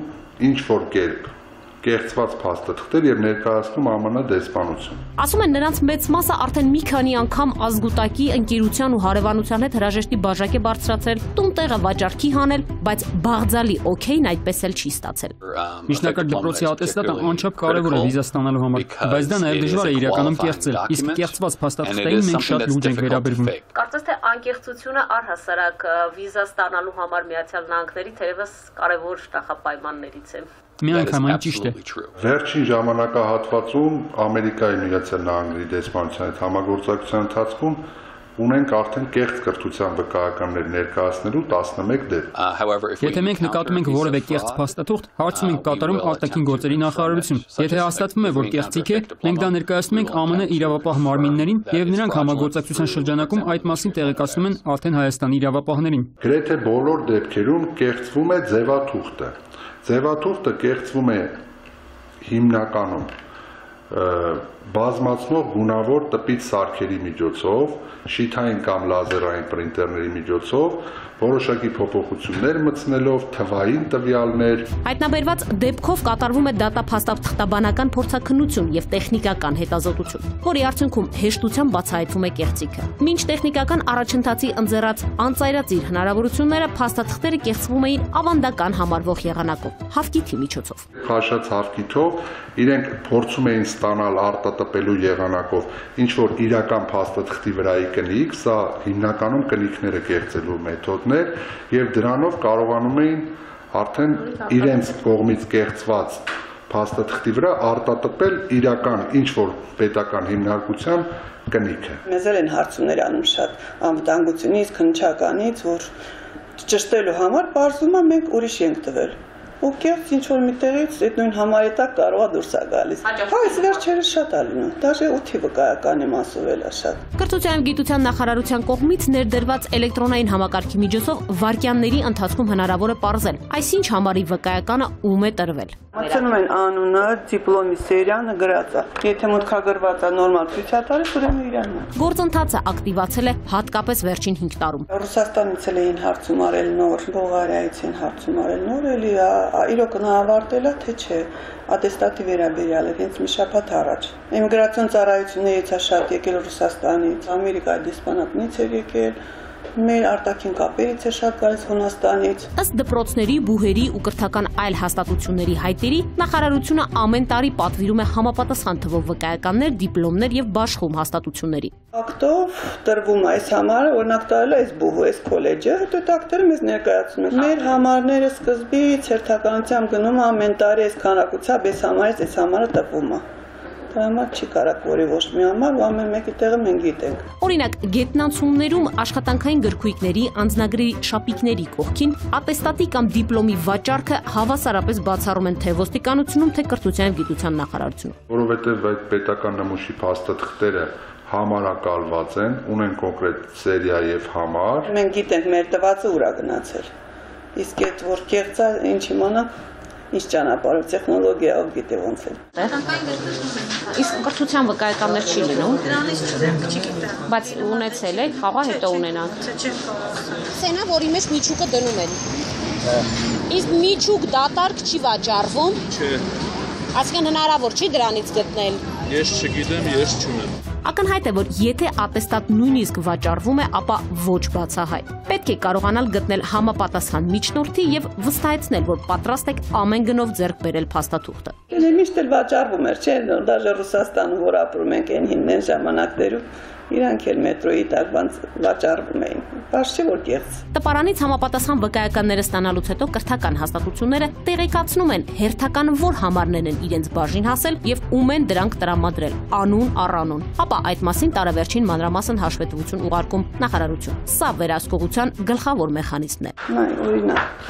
ինչ որ կերպ կեղծված փաստաթղթեր եւ ներկայացնում ԱՄՆ դեսպանություն։ Ասում են նրանց մեծ մասը արդեն մի քանի անգամ ազգուտակի ընկերության ու հարևանության հետ հրաժեշտի բաժակ է բարձրացրել, տուն-տեղը վաճառքի հանել, բայց բաղձալի օքեյն այդպես էլ չի ստացել։ Միջնակարգ դպրոցի ատեստատը անչափ կարևոր է վիզա ստանալու համար, բայց դա նաեւ դժվար է իրականում կեղծել, իսկ կեղծված փաստաթղթերին մենք շատ լուրջ ենք վերաբերվում։ Կարծես թե անկեղծությունը առհասարակ վիզա ստանալու համար Միացյալ Նահանգների թերևս կարևոր շտախապայմաններից է։ Միանգամայն ճիշտ է։ Վերջին ժամանակահատվածում Ամերիկայի Միացյալ Նահանգների դեսպանության հետ համագործակցության ընթացքում ունենք արդեն կեղծ կրթության վկայականներ ներկայացնելու 11 դեպք։ Եթե մենք նկատում ենք որևէ կեղծ փաստաթուղթ, հարցում ենք կատարում արտաքին գործերի նախարարություն։ Եթե հաստատվում է, որ կեղծիք է, մենք դա ներկայացնում ենք ԱՄՆ իրավապահ մարմիններին եւ նրանք համագործակցության շրջանակում այդ մասին տեղեկացնում են արդեն Հայաստանի իրավապահներին։ Գրեթե բոլոր դեպքերում կեղծվում է ձևաթուղթը։ Ձևաթուղթը կեղծվում է հիմնականում բազմացնող գունավոր տպից սարքերի միջոցով, շիթային կամ լազերային պրինտերների միջոցով, որոշակի փոփոխություններ մտցնելով թվային տվյալներ։ Հայտնաբերված դեպքով կատարվում է դատափաստաթղթաբանական փորձաքննություն եւ տեխնիկական հետազոտություն, որի արդյունքում հեշտությամբ բացահայտվում է կեղծիքը։ Մինչ տեխնիկական առաջընթացի ընձեռած անծայրածիր հնարավորությունները փաստաթղթերը կեղծվում էին ավանդական համարվող եղանակով, հավկիթի միջոցով։ Խաշած հավկիթով իրենք փորձում էին ստանալ արտատպելու եղանակով ինչ որ իրական փաստաթղթի վրայի կնիկ, սա հիմնականում կնիկները կեղծելու մեթոդներ եւ դրանով կարողանում էին արդեն իրենց կողմից կեղծված փաստաթղթի վրա արտատպել իրական ինչ որ պետական հիմնարկության կնիքը։ Մեզ են հարցումներ անում շատ անվտանգությունից, քննչականից, որ ճշտելու համար բարձում է մենք ուրիշ ենք տվել։ Ու կեղծ ինչ որ միտեղից այդ նույն համարի տակ կարող է դուրս է գալիս։ Այս վերջերս շատ է լինում, դաժե 8-ի վկայական եմ ասվել է շատ։ Կրթության և գիտության նախարարության կողմից ներդրված էլեկտրոնային համակարգի միջոցով վայրկյանների ընթացքում հնարավոր է պարզել, այսինչ համարի վկայականը ում է տրվել։ Մտցնում են անունը, դիպլոմի սերիանը գրած է։ Եթե մուտքագրված է նորմալ ցույցատարը, ուրեմն իրանն է։ Գործընթացը ակտիվացել է հատկապես վերջին 5 տարում։ Ռուսաստանից էին հարցում արել նոր, Բուլղարիայից են հարցում արել նոր, էլի իրոք նա ավարտել է, թե չէ, ատեստատի վերաբերյալ է, հենց մի շաբաթ առաջ։ Էմիգրացիոն ծառայություններից է շատ եկել Ռուսաստանից, Ամերիկայի դեսպանատնից էր եկել, մեր արտաքին կապերից է շատ գալիս Հունաստանից։ Ըստ դպրոցների, բուհերի ու կրթական այլ հաստատությունների հայտերի, նախարարությունը ամեն տարի պատվիրում է համապատասխան թվով վկայականներ, դիպլոմներ եւ բաշխում հաստատությունների։ Ակտով տրվում է այս համարը, օրինակ տարել է այս բուհը, այս քոլեջը, հետո ակտերը մեզ ներկայացնում են։ Մեր համարները սկզբից հերթականությամբ գնում ամեն տարի այս քանակությամբ այս համարից այս համարը տպվում է։ Դա համար չի կարող որի ոչ մի համար ու ամեն մեկի տեղը մենք գիտենք։ Օրինակ, գետնանցումներում աշխատանքային գրքույկների, անձնագրերի շապիկների կողքին ատեստատի կամ դիպլոմի վաճառքը հավասարապես բացառում են թե ոստիկանությունում, թե կրթության և գիտության նախարարությունում։ Որովհետև այդ պետական նմուշի փաստաթղթերը համարակալված են, ունեն կոնկրետ սերիա եւ համար։ Մենք գիտենք մեր տվածը ուր է գնացել։ Իսկ այդ որ կեղծ է, ինչ իմանանք, ինչ ճանապարհով տեխնոլոգիայով գիտե ոնց է։ Իսկ կրթության վկայականներ չի լինում։ Դրանից չգիտեմ։ Բայց ունեցել եք, խաղա հետո ունենանք։ Սենա, որի մեջ միջուկը դնում են։ Իսկ միջուկ դատարկ չի վաճառվում։ Չէ։ Այսինքն հնարավոր չի դրանից գտնել։ Ես չգիտեմ, ես չունեմ։ Ակնհայտ է, որ եթե ատեստատ նույնիսկ վաճառվում է, ապա ոչ բացահայտ։ Պետք է կարողանալ գտնել համապատասխան միջնորդի եւ վստահեցնել, որ պատրաստ եք ամեն գնով ձեռք բերել փաստաթուղթը։ Միշտ էլ վաճառվում էր, չէ՞, դաժե Ռուսաստանում, որ ապրում ենք այն ժամանակներում, իրանք էլ մետրոյի տակ վաճառվում էին։ Բաց չէ որ կեղծ։ Տպարանից համապատասխան վկայականները ստանալուց հետո կրթական հաստատությունները տեղեկացնում են հերթական որ համարներն են իրենց բաժին հասել եւ ում են դրանք տրամադրել, անուն առանուն։ Ապա այդ մասին տարեվերջին մանրամասն հաշվետվություն ուղարկում նախարարություն։ Սա վերահսկողության գլխավոր մեխանիզմն է։ Նայ, օրինակ,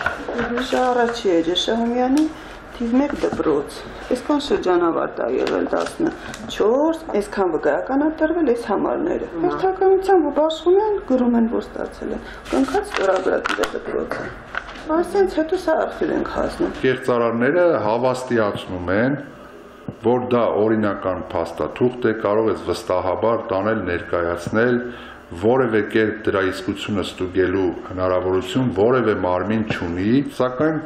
Շահառաչի էջը Շահումյանի թիվ 1 դպրոց։ Այսքան շրջանավարտ է եղել 14, այսքան վկայական է տրվել այս համարները։ Հերթականությամբ բաշխում են, գրում են, որ ստացել են։ Կնքած ստորագրատիրը դպրոցը։ Այսինքն հետո սա արխիվ ենք հասնում։ Կեղծարարները հավաստիացնում են, որ դա օրինական փաստաթուղթ է, կարող ես վստահաբար տանել ներկայացնել, որևէ կերպ դրա իսկությունը ստուգելու հնարավորություն որևէ մարմին չունի, սակայն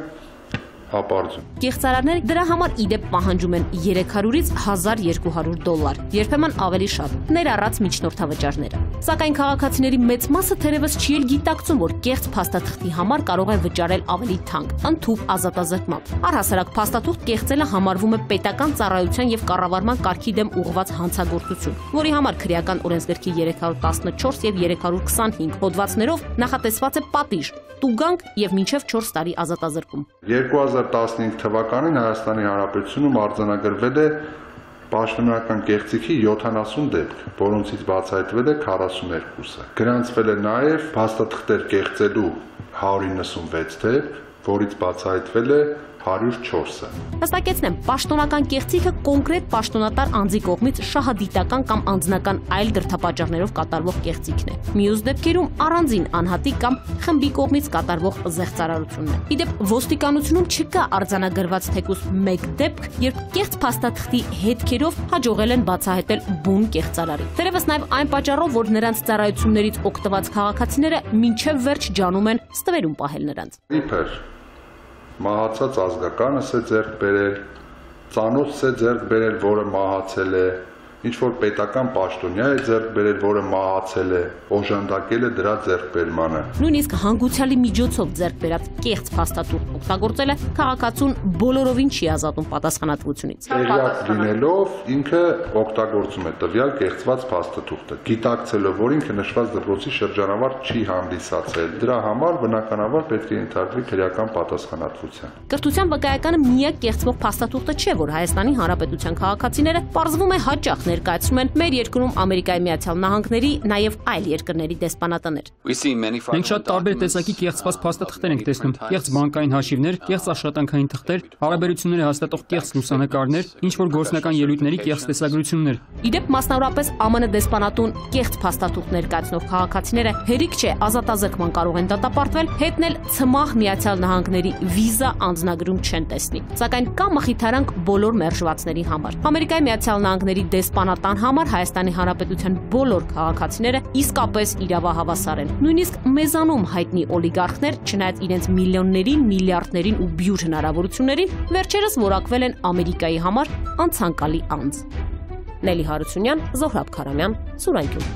ապարդյուն։ Կեղծարարները դրա համար իդեպ պահանջում են $300-ից $1200, երբեմն ավելի շատ, ներառած միջնորդավճարները։ Սակայն քաղաքացիների մեծ մասը թերևս չի էլ գիտակցում, որ կեղծ փաստաթղթի համար կարող է վճարել ավելի թանկ, ընդհուպ ազատազրկմամբ։ Առհասարակ փաստաթուղթ կեղծելը համարվում է պետական ծառայության եւ կառավարման կարգի դեմ ուղղված հանցագործություն, որի համար քրեական օրենսգրքի 314 եւ 325 հոդվածներով նախատեսված է պատիժ, տուգանք եւ մինչեւ 4 տարի ազատազրկում։ 2015 թվականին Հայաստանի Հանրապետությունում արձանագրվել է պաշտոնական կեղծիքի 70 դեպք, որոնցից բացահայտվել է 42-ը։ Գրանցվել է նաև փաստաթղթեր կեղծելու 196 դեպք, որից բացահայտվել է 104-ը։ Հստակեցնեմ, պաշտոնական կեղծիքը կոնկրետ պաշտոնատար անձի կողմից շահադիտական կամ անձնական այլ դրդապատճառներով կատարվող կեղծիքն է։ Մյուս դեպքերում առանձին անհատի կամ խմբի կողմից կատարվող զեղծարարությունն է։ Իդեպ ոստիկանությունում չկա արձանագրված թեկուզ մեկ դեպք, երբ կեղծ փաստաթղթի հետքերով հաջողել են բացահայտել բուն կեղծարարի։ Թերևս նաև այն պատճառով, որ նրանց ծառայություններից օգտված քաղաքացիները մինչև վերջ ջանում են ստվերում պահել նրանց։ Իբր մահացած ազգականս է ձեռք բերել, ծանոթս է ձեռք բերել, որը մահացել է, ինչ որ պետական պաշտոնյա է ձեռք բերել, որը մահացել է, օժանդակել է դրա ձեռքբերմանը։ Նույնիսկ հանգուցյալի միջոցով ձեռք բերած կեղծ փաստաթուղթ օգտագործելը քաղաքացուն բոլորովին չի ազատում պատասխանատվությունից։ Տեղյակ լինելով ինքը օգտագործում է տվյալ կեղծված փաստաթուղթը, գիտակցելով, որ ինքը նշված դպրոցի շրջանավար չի հանդիսացել։ Դրա համար բնականաբար պետք է ենթարկվի քրեական պատասխանատվության։ Կրթության վկայականը միակ կեղծվող փաստաթուղթը չէ, որ Հայաստանի Հանրապետության քաղաքացիները պարզվում է հաճախ ներկայացնում են մեր երկրում Ամերիկայի Միացյալ Նահանգների, նաև այլ երկրների դեսպանատներ։ Մենք շատ տարբեր տեսակի կեղծված փաստաթղթեր ենք տեսնում՝ կեղծ բանկային հաշիվներ, կեղծ աշխատանքային թղթեր, հարաբերությունները հաստատող կեղծ լուսանկարներ, ինչ որ գործնական ելույթների կեղծ տեսագրություններ։ Իդեպ մասնավորապես ԱՄՆ դեսպանատուն կեղծ փաստաթուղթ ներկայացնող քաղաքացիները հերիք չէ ազատազրկման կարող են դատապարտվել, հետնել ՑՄԱՀ Միացյալ Նահանգների վիզա անձնագրում չեն տեսնի։ Սակայն կա մխիթարանք բոլոր մերժվածների համար։ Ամերիկայի Միացյալ Նահանգների դեսպանատան համար Հայաստանի Հանրապետության բոլոր քաղաքացիները իսկապես իրավահավասար են։ Նույնիսկ մեզանում հայտնի օլիգարխներ, չնայած իրենց միլիոններին, միլիարդներին ու բյուր հնարավորություններին, վերջերս որակվել են Ամերիկայի համար անցանկալի անձ։ Նելի Հարությունյան, Զոհրաբ Քարամյան, Սուրայգյուղ։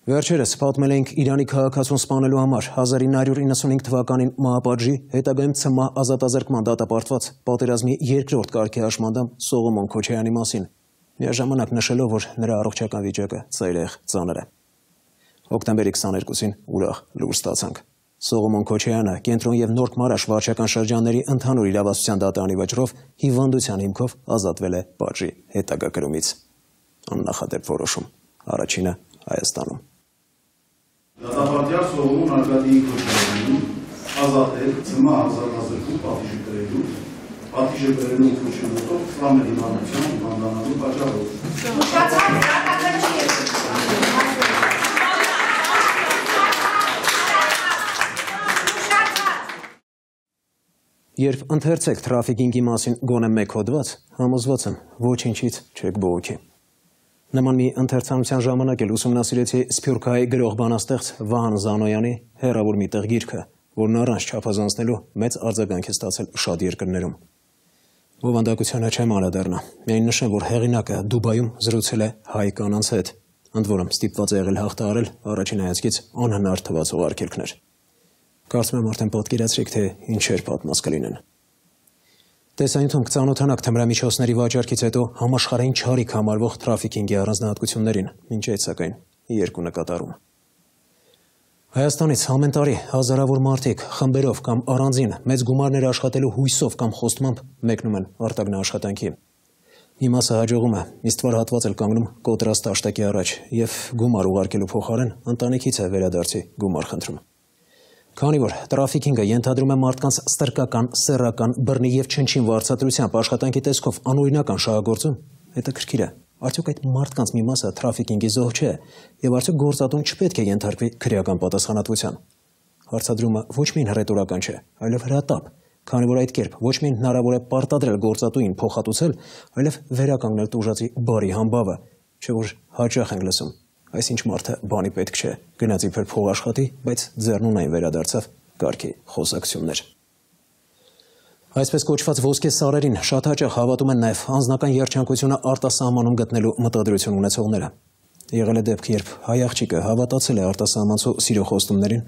Վերջերս պատմել ենք Իրանի քաղաքացուն սպանելու համար 1995 թվականին Մահապատժի, հետագայում ՑՄԱՀ ազատազրկման դատապարտված պատերազմի երկրորդ կարգի հաշմանդամ Սողոմոն Քոչարյանի մասին, միաժամանակ նշելով, որ նրա առողջական վիճակը ծայրահեղ ծանր է։ Հոկտեմբերի 22-ին ուրախ լուր ստացանք։ Սողոմոն Քոչարյանը Կենտրոն և Նորք Մարաշ վարչական շրջանների ընդհանուր իրավասության դատարանի վճռով հիվանդության հիմքով ազատվել է պատժի հետագա կրումից։ Աննախադեպ որոշում, առաջինը Հայաստանում։ Դատապարտյալ Սողոմոն Արկադիի Քոչարյանին ազատել ՑՄԱՀ ազատազրկում պատիժը կրելու, պատիժը կրելու խոչընդոտով սպանել հիվանդության հիվանդանալու պատճառով։ Երբ ընթերցեք թրաֆիքինգի մասին գոնե մեկ հոդված, համոզված եմ, ոչինչից չեք բողոքի։ Նման մի ընթերցանության ժամանակ էլ ուսումնասիրեցի Սփյուռքահայ գրող բանաստեղծ Վահան Զանոյանի հեռավոր մի տեղ գիրքը, որն առանց չափազանցնելու մեծ արձագանք է ստացել շատ երկրներում։ Բովանդակությանը չեմ անդրադառնա, միայն նշեմ, որ հեղինակը Դուբայում զրուցել է հայ կանանց հետ, ընդ որում ստիպված է եղել հաղթահարել առաջին հայացքից անհնար թվացող արգելքներ։ Կարծում եմ արդեն պատկերացրիք, թե ինչեր պատմած կլինեն։ Տեսանյութում կծանոթանաք թմրամիջոցների վաճառքից հետո համաշխարհային չարիք համարվող թրաֆիքինգի առանձնահատկություններին, մինչ այդ սակայն երկու նկատառում։ Հայաստանից ամեն տարի հազարավոր մարդիկ խմբերով կամ առանձին մեծ գումարներ աշխատելու հույսով կամ խոստմամբ մեկնում են արտագնահաշխատանքի։ Մի մասը հաջողում է, իստվար հատված էլ կանգնում կոտրաստ աշտակի առաջ և գումար ուղարկելու փոխարեն ընտանիքից է վերադարձի գումար խնդրում։ Քանի որ տրաֆիքինգը ենթադրում է մարդկանց ստրկական, սեռական, բռնի և չնչին վարձատրությամբ աշխատանքի տեսքով անօրինական շահագործում, հետաքրքիր է, արդյոք այդ մարդկանց մի մասը տրաֆիքինգի զոհ չէ և արդյոք գործատուն չպետք է ենթարկվի քրեական պատասխանատվության։ Հարցադրումը ոչ միայն հռետորական չէ, այլև հրատապ, քանի որ այդ կերպ ոչ միայն հնարավոր է պարտադրել գործատուին փոխհատուցել, այլև վերականգնել տուժածի բարի համբավը, չէ որ հաճախ ենք լսում։ Այսինչ մարդը բանի պետք չէ, գնաց իբր փող աշխատի, բայց ձեռնունայն վերադարձավ կարգի խոսակցություններ։ Այսպես կոչված ոսկե սարերին շատ հաճախ հավատում են նաև անձնական երջանկությունը արտասահմանում գտնելու մտադրություն ունեցողները։ Եղել է դեպք, երբ հայ աղջիկը հավատացել է արտասահմանցու սիրո խոստումներին,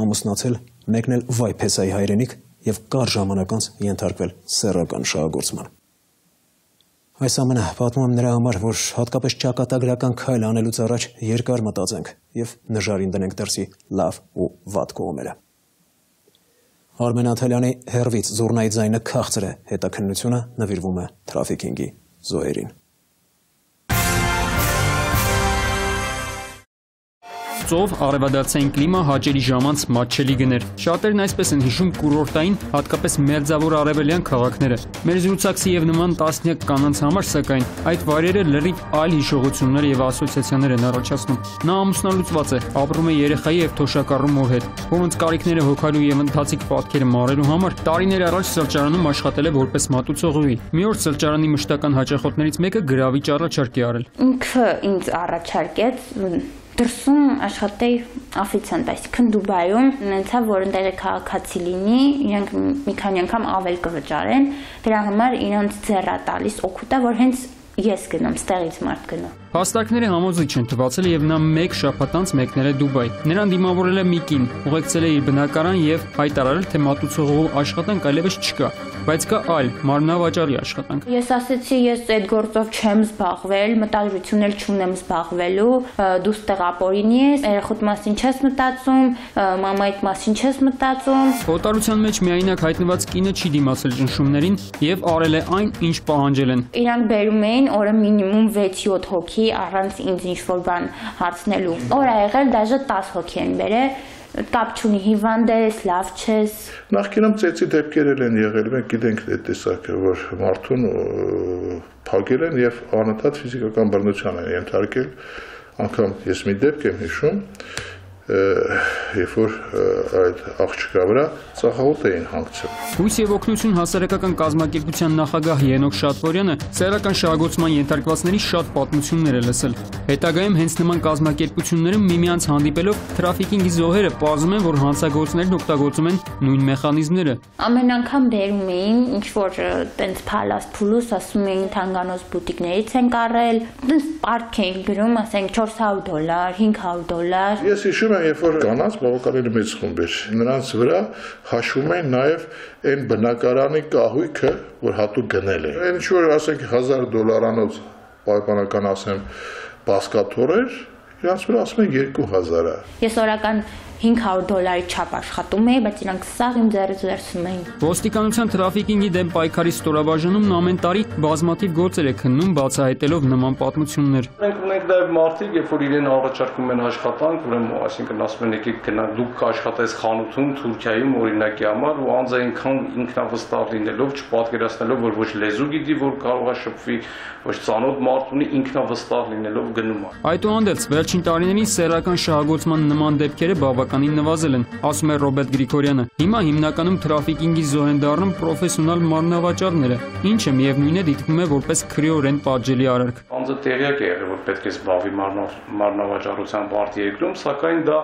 ամուսնացել, մեկնել վայ փեսայի հայրենիք և կարճ ժամանակ անց ենթարկվել սեռական շահագործման։ Այս ամենը պատմում եմ նրա համար, որ հատկապես ճակատագրական քայլ անելուց առաջ երկար մտածենք և նժարին դնենք դրսի լավ ու վատ կողմերը։ Արմեն Աթալյանի հեռվից զուռնայի ձայնը քաղցր է, հետաքննությունը նվիրվում է թրաֆիքինգի զոհերին։ ծով, արևադարձային կլիմա, հաճելի ժամանց, մատչելի գներ։ Շատերն այսպես են հիշում կուրորտային, հատկապես մերձավոր արևելյան քաղաքները։ Մեր զրուցակցի եւ նման տասնյակ կանանց համար, սակայն, այդ վայրերը լրիվ այլ հիշողություններ եւ ասոցիացիաներ են առաջացնում։ Նա ամուսնալուծված է, ապրում է երեխայի եւ թոշակառու մոր հետ, որոնց կարիքները հոգալու եւ ընթացիկ պատկերը մարելու համար տարիներ առաջ սրճարանում աշխատել է որպես մատուցողուհի։ Մի օր սրճարանի մշտական հաճախորդներից մեկը գրավիչ առաջարկ է արել։ Ինքը ինձ առաջարկեց դրսում աշխատեի օֆիցիանտ, այսինքն Դուբայում, ունեցա որ ընդեղի քաղաքացի լինի, իրենք մի քանի անգամ ավել կվճարեն, դրա համար իրանց ձեռա տալիս օգուտա, որ հենց ես գնամ, ստեղից մարդ գնա։ Հաստակները համոզիչ են թվացել եւ նա մեկ շաբաթ անց մեկնել է Դուբայ։ Նրան դիմավորել է մի կին, ուղեկցել է իր բնակարան եւ հայտարարել, թե մատուցողու աշխատանք այլևս չկա, բայց կա այլ մարմնավաճառի աշխատանք։ Ես ասեցի, ես այդ գործով չեմ զբաղվել, մտադրություն էլ չունեմ զբաղվելու, դու ստեղապորինի ես, երեխուդ մասին չես մտածում, մամայիդ մասին չես մտածում։ Օտարության մեջ միայնակ հայտնված կինը չի դիմացել ճնշումներին եւ արել է այն, ինչ պահանջել են։ Իրանք բերում էին օրը մինիմում 6-7 հոգի առանց ինձ ինչ-որ բան հարցնելու։ Օր ա եղել դաժե 10 հոգի են բերել, տապ չունի, հիվանդ ես, լավ չես։ Նախկինում ծեծի դեպքեր են եղել, մենք գիտենք այդ տեսակը, որ մարդուն փակել են եւ անընդհատ ֆիզիկական բռնության են ենթարկել, անգամ ես մի դեպք եմ հիշում, երբ որ այդ աղջկա վրա ծախախոտ էին հանգցել։ Հույս եւ օգնություն հասարակական կազմակերպության նախագահ Ենոք Շատվորյանը սեռական շահագործման ենթարկվածների շատ պատմություններ է լսել։ Հետագայում հենց նման կազմակերպությունները միմյանց հանդիպելով թրաֆիկինգի զոհերը պարզում են, որ հանցագործներն օգտագործում են նույն մեխանիզմները։ Ամեն անգամ բերում էին ինչ-որ տենց փալաստ փուլուս, ասում էին թանգանոց բուտիկներից են կարել, տենց պարտք էին գրում, ասենք $400, $500։ Ես հիշում եմ, երբ որ կանանց բավականին մեծ խումբ էր, նրանց վրա հաշվում են նաև այն բնակարանի կահույքը, որ հատուկ գնել է։ Այն ինչ-որ ասենք $1000 պայմանական ասեմ բասկաթոռեր, իրանց վրա ասում են 2000-ը։ Ես օրական $500 չափ աշխատում էի, բայց իրանք սաղ իմ ձեռից վերցնում էին։ Ոստիկանության թրաֆիկինգի դեմ պայքարի ստորաբաժանումն ամեն տարի բազմաթիվ գործեր է քննում, բացահայտելով նման պատմություններ։ Մենք ունենք նաև մարդիկ, երբ որ իրեն առաջարկում են աշխատանք, ուրեմն այսինքն ասում են եկեք գնանք, դուք կաշխատես խանութում Թուրքիայում օրինակի համար, ու անձը այնքան ինքնավստահ լինելով, չպատկերացնելով, որ ոչ լեզու գիտի, որ կարող է շփվի, ոչ ծանոթ մարդ ունի, ինքնավստահ լինելով գնում է։ Այդուհանդերձ վերջին տարիներին սեռական շահագործման նման դեպքերը բավականին նվազել են, ասում է Ռոբերտ Գրիգորյանը։ Հիմա հիմնականում թրաֆիկինգի զոհ են դառնում պրոֆեսիոնալ մարմնավաճառները, ինչը միևնույն է դիտվում է որպես քրեորեն պատժելի արարք։ Անձը տեղյակ է եղել, որ պետք է զբաղվի մարմնավաճառությամբ բարդ երկրում, սակայն դա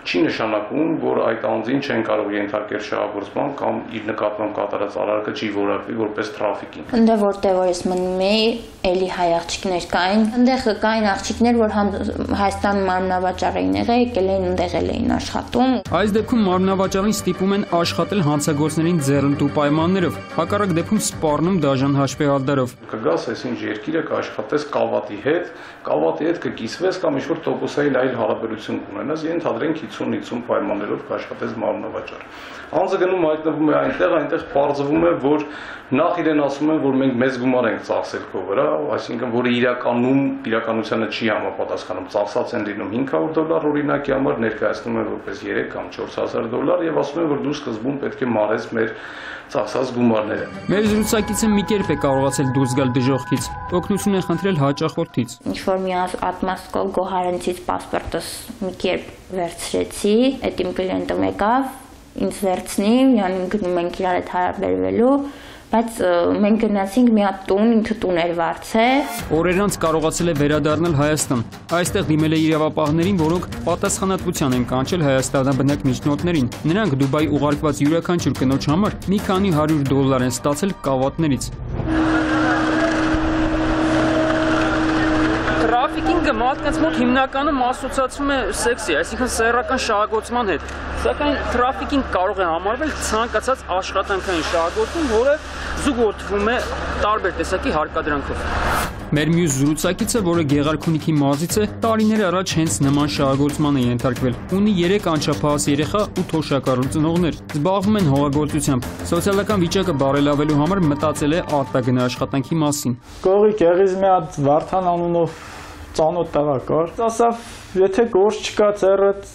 չի նշանակում, որ այդ անձին չեն կարող ենթարկել շահագործման կամ իր նկատմամբ կատարած արարքը չի որակվի որպես թրաֆիկինգ։ Այնտեղ որտեղ որ ես մնում էի, էլի հայ աղջիկներ կային, այնտեղ կային աղջիկներ, որ Հայաստան մարմնավաճառ էին եղել, եկել էին այնտեղ էին աշխատում։ Այս դեպքում մարմնավաճառին ստիպում են աշխատել հանցագործներին ձեռնտու պայմաններով, հակառակ դեպքում սպառնում դաժան հաշվեհարդարով։ Կգաս այսինչ երկիրը կաշխատես կավատի հետ կկիսվես կամ ինչ-որ տոկոսային այլ հարաբերություն կունենաս, ենթադրենք 50-50 պայմաններով կաշխատես մարմնավաճառ։ Անձը գնում հայտնվում է այնտեղ պարզվում է, որ նախ իրեն ասում են, որ մենք մեծ գումար ենք ծախսել քո վրա, այսինքն որը իրականությանը չի համապատասխանում, ծախսած են լինում $500 օրինակի համար, ներկայացնում են որպես 3 կամ $4000 եւ ասում են, որ դու սկզբում պետք է մարես մեր ծախսած գումարները։ Մեր զրուցակիցը մի կերպ է կարողացել դուրս գալ դժոխքից, օգնություն է խնդրել հաճախորդից։ Ինչ-որ մի ատմասկով գոհարենցից պասպորտս մի կերպ վերցրեցի, այդ իմ կլիենտը եկավ, ինձ վերցնի, յանի գնում ենք իրար հետ հարաբերվելու, բայց մենք գնացինք մի հատ տուն, ինքը տուն էր վարձել։ Օրեր անց կարողացել է վերադառնալ Հայաստան։ Այստեղ դիմել է իրավապահներին, որոնք պատասխանատվության են կանչել հայաստանաբնակ միջնորդներին։ Նրանք Դուբայ ուղարկված յուրաքանչյուր կնոջ համար մի քանի $100 են ստացել կավատներից։ Թրաֆիկինգը մարդկանց մոտ հիմնականում ասոցացվում է սեքսի, այսինքն սեռական շահագործման հետ։ Սակայն թրաֆիկինգ կարող է համարվել ցանկացած աշխատանքային շահագործում, որը զուգորդվում է տարբեր տեսակի հարկադրանքով։ Մեր մյուս զրուցակիցը, որը Գեղարքունիքի մարզից է, տարիներ առաջ հենց նման շահագործման է ենթարկվել։ Ունի 3 անչափահաս երեխա ու թոշակառու ծնողներ։ Զբաղվում են հողագործությամբ։ Սոցիալական վիճակը բարելավելու համար մտածել է արտագնա աշխատանքի մասին։ Կողի կեղից մի հատ Վարդան անունով ծանոթ տղա կար, ասավ Եթե գործ չկա ծերդ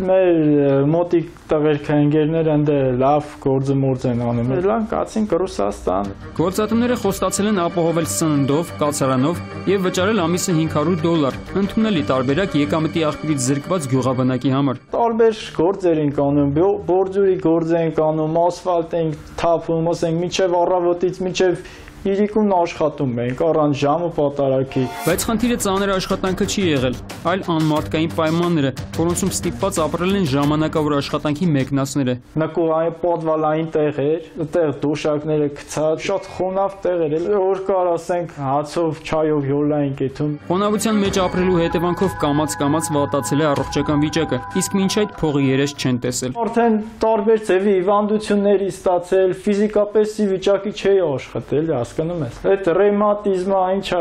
մեր մոտիկ տղերքայիններն ընդ լավ գործը են անում։ Լան կացին Ռուսաստան։ Գործատուները խոստացել են ապահովել սննդով, կացարանով եւ վճարել ամիսը $500։ Ընդունելի տարբերակ եկամտի աղբյուրից զրկված գյուղաբնակի համար։ Տարբեր գործեր են անում, բորձուրի գործ են անում, ասֆալտ են թափում, ասենք մինչև առավոտից մինչև Իրիկուն աշխատում ենք առանց ժամը պատարակի։ Բայց խնդիրը ծանր աշխատանքը չի եղել, այլ անմարդկային պայմանները, որոնցում ստիպված ապրել են ժամանակավոր աշխատանքի մեկնասները։ Նկուղային պատվալային տեղեր, այդտեղ դոշակները գցած, շատ խոնավ տեղեր էլ, որ կար ասենք հացով, չայով յոլա են կեթում։ Խոնավության մեջ ապրելու հետևանքով կամաց վատացել է առողջական վիճակը, իսկ մինչ այդ փողի երես չեն տեսել։ Արդեն տարբեր ձևի հիվանդությունների ստացել, ֆիզիկապես վիճակի չի աշխատել, հասկանում ես։ Այդ ռևմատիզմը ինչ է,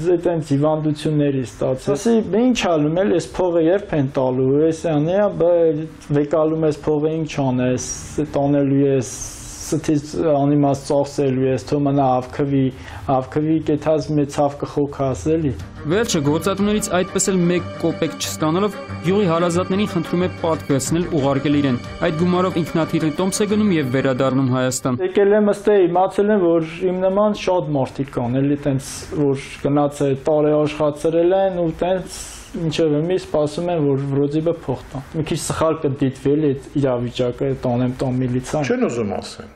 այտենց հիվանդությունների ստացել։ Ասի, ինչ ալում էլ, այս փողը երբ են տալու, այս անիա, վեկալում ես փողը ինչ անես, տանելու ես ստից անիմաց ծախսելու ես, թո մնա ավքվի կեթած մեծ հավ կխոքաս էլի։ Վերջը գործատուներից այդպես էլ 1 կոպեկ չստանալով յուղի հարազատներին խնդրում է պատվեցնել ուղարկել իրեն։ Այդ գումարով ինքնաթիռի տոմս է գնում եւ վերադառնում Հայաստան։ Եկել եմ ըստ իմացել եմ, որ իմ նման շատ մարդիկ կան, էլի տենց որ գնաց է տարի աշխատել են ու տենց Ինչև մի սպասում են, որ վրոձիբը փող տան։ Մի քիչ սխալ կդիտվել է իրավիճակը, տան միլիցան։ Չեն ուզում ասեն։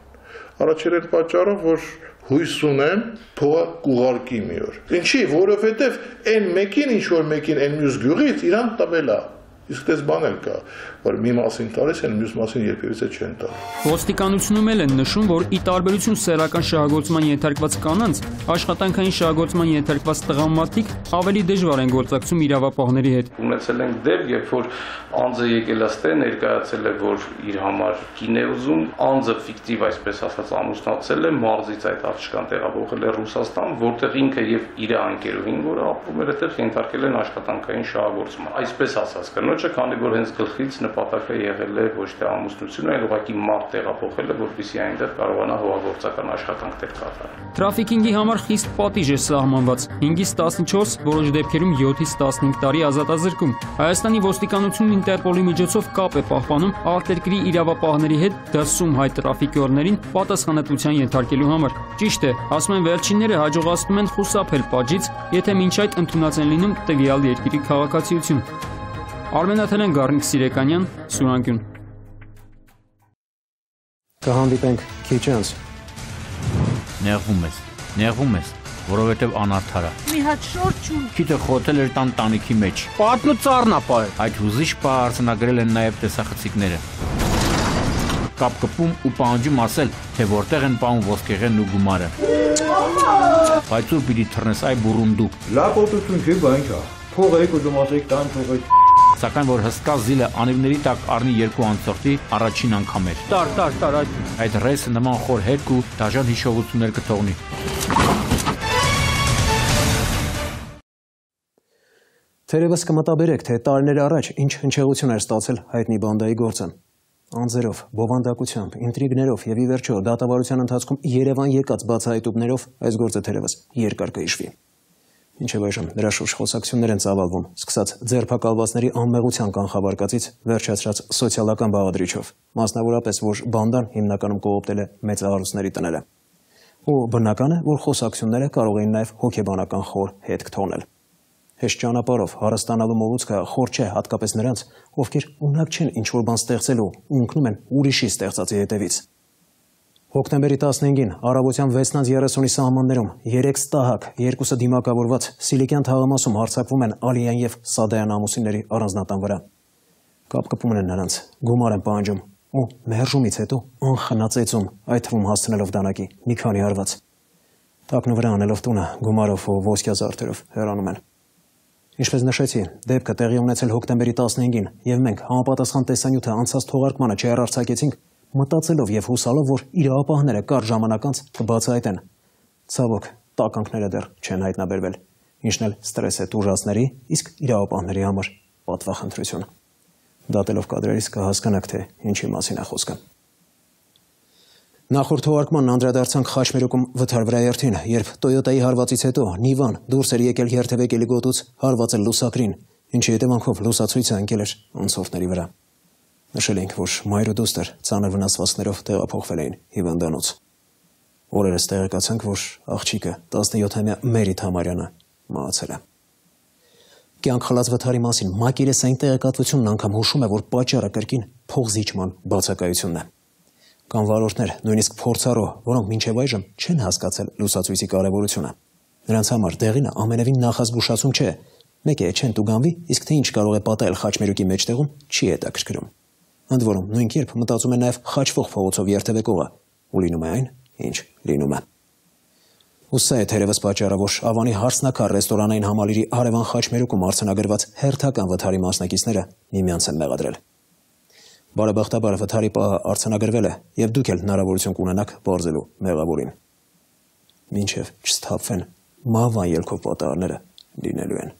Առաջել այդ պատճառով, որ հույս ունեմ փողը կուղարկի մի օր։ Ինչի, որովհետև այն մեկին, ինչ որ մեկին այն մյուս գյուղից իրան տվել է։ Իսկ դες բան էլ կա, որ մի մասին տալիս են, մյուս մասին երբևիցե չեն տալ։ Ոստիկանությունում էլ են նշում, որ ի տարբերություն սեռական շահագործման ենթարկված կանանց, աշխատանքային շահագործման ենթարկված տղամարդիկ ավելի դժվար են գործակցում իրավապահների հետ։ Ունեցել ենք դեպք, երբ որ անձը եկել է ներկայացել է, որ իր համար կին է ուզում, անձը ֆիկտիվ այսպես ասած ամուսնացել է, մարզից այդ աղջկան տեղափոխել է Ռուսաստան, որտեղ ինքը եւ իր անկերուհին, որը ապրում էր այդտեղ, ենթարկել են աշխատանքային շահագործման։ Այսպես ասած, կնոջը, քանի որ հենց գլխից նպատակը եղել է ոչ թե ամուսնությունը, այլ ուղղակի մարդ տեղափոխել է, որպեսզի այնտեղ կարողանա հողագործական աշխատանքներ կատարել։ Թրաֆիքինգի համար խիստ պատիժ է սահմանված 5-ից 14, որոշ դեպքերում 7-ից 15 տարի ազատազրկում։ Հայաստանի ոստիկանությունն Ինտերպոլի միջոցով կապ է պահպանում արտերկրի իրավապահների հետ դրսում հայ տրաֆիկորներին պատասխանատվության ենթարկելու համար։ Ճիշտ է, ասում են վերջինները հաջողացնում են խուսափել պատժից, եթե մինչ այդ ընդունած են լինում տվյալ երկրի քաղաքացիություն։ Արմենաթելեն Գառնիկ Սիրեկանյան, Սուրանկյուն։ Կհանդիպենք քիչ անց։ Նեղվում ես, որովհետև անարդար է։ Մի հատ շորտ չուն։ Քիթը խոթել էր տան տանիքի մեջ։ Պատմու ծառն ապա։ Այդ հուզիչ պահ արձանագրել են նաև տեսախցիկները։ Կապ կպում ու պահանջում ասել, թե որտեղ են պահում ոսկեղենն ու գումարը։ Բայց ու պիտի թռնես այ բուրունդու։ Լավ օտություն չի, բա ինչա։ Փողը եք ուզում ասեք տան փողը։ Սակայն որ հսկա զիլը անիվների տակ առնի 2 անցորդի առաջին անգամ էր։ Տար, այդ ռեսը նման խոր հետք ու դաժան հիշողություններ կթողնի։ Թերևս կմտաբերեք, թե տարիներ առաջ ինչ հնչեղություն էր ստացել հայտնի բանդայի գործը։ Անձերով, բովանդակությամբ, ինտրիգներով եւ ի վերջո դատավարության ընթացքում Երևան եկած բացահայտումներով այս գործը թերևս երկար կհիշվի։ Ինչեւ այժմ նրա շուրջ խոսակցություններ են ծավալվում, սկսած ձերբակալվածների անմեղության կանխավարկածից վերջացրած սոցիալական բաղադրիչով, մասնավորապես, որ բանդան հիմնականում կողոպտել է մեծահարուստների տները։ Ու բնական է, որ խոսակցությունները կարող էին նաև հոգեբանական խոր հետք թողնել։ Հեշտ ճանապարհով հարստանալու մոլուցքը խոր չէ հատկապես նրանց, ովքեր ունակ չեն ինչ-որ բան ստեղծելու ու ընկնում են ուրիշի ստեղծածի հետևից։ Հոկտեմբերի 15-ին առավոտյան 6:30-ի սահմաններում 3 ստահակ, 2-ը դիմակավորված Սիլիկյան թաղամասում հարձակվում են Ալիյան եւ Սադայան ամուսինների առանձնատան վրա։ Կապ կպում են նրանց, գումար են պահանջում ու մերժումից հետո անխնացեցում, այդ թվում հասցնելով դանակի մի քանի հարված։ Տակնու վրա անելով տունը գումարով ու ոսկյա զարդերով հեռանում են։ Ինչպես նշեցի, դեպքը տեղի ունեցել հոկտեմբերի 15-ին եւ մենք համապատասխան տեսանյութը անցած թողարկմանը չհեռարձակեցինք, մտածելով եւ հուսալով, որ իրավապահները կար ժամանակ անց կբացահայտեն։ Ցավոք, տականքները դեռ չեն հայտնաբերվել, ինչն էլ ստրես է տուժածների, իսկ իրավապահների համար պատվախնդրություն։ Դատելով կադրերից կհասկանաք, թե ինչի մասին է խոսքը։ Նախորդ թողարկմանն անդրադարձանք Խաչմերուկում վթար վրայերթին, երբ Տոյոտայի հարվածից հետո Նիվան դուրս էր եկել երթևեկելի գոտուց հարվածել լուսակրին ինչի հետևանքով լուսացույցը ընկել էր անցորդների վրա։ Նշել ենք, որ մայր ու դուստր ծանր վնասվածքներով տեղափոխվել էին հիվանդանոց։ Օրերս տեղեկացանք, որ աղջիկը 17-ամյա Մերիթ Համարյանը մահացել է։ Կյանք խլած վթարի մասին մակերեսային տեղեկատվությունն անգամ հուշում է, որ պատճառը կրկին փողզիջման բացակայությունն է։ Կան վարորդներ, նույնիսկ փորձառու, որոնք մինչև այժմ չեն հասկացել լուսացույցի կարևորությունը։ Նրանց համար դեղինը ամենևին նախազգուշացում չէ։ Մեկ է չեն տուգանվի, իսկ թե ինչ կարող է պատահել խաչմերուկի մեջտեղում, չի հետաքրքրում։ Ընդ որում, նույն կերպ մտածում է նաև խաչվող փողոցով երթևեկողը, ու լինում է այն, ինչ լինում է։ Ու սա է թերևս պատճառը, որ Ավանի հարսնակար ռեստորանային համալիրի հարևան խաչմերուկում արձանագրված հերթական վթարի մասնակիցները միմյանց են մեղադրել։ Բարեբախտաբար վթարի պահը արձանագրվել է, եւ դուք էլ հնարավորություն կունենաք բարձելու մեղավորին։ Մինչև չսթափվեն մահվան ելքով պատահարները լինելու են։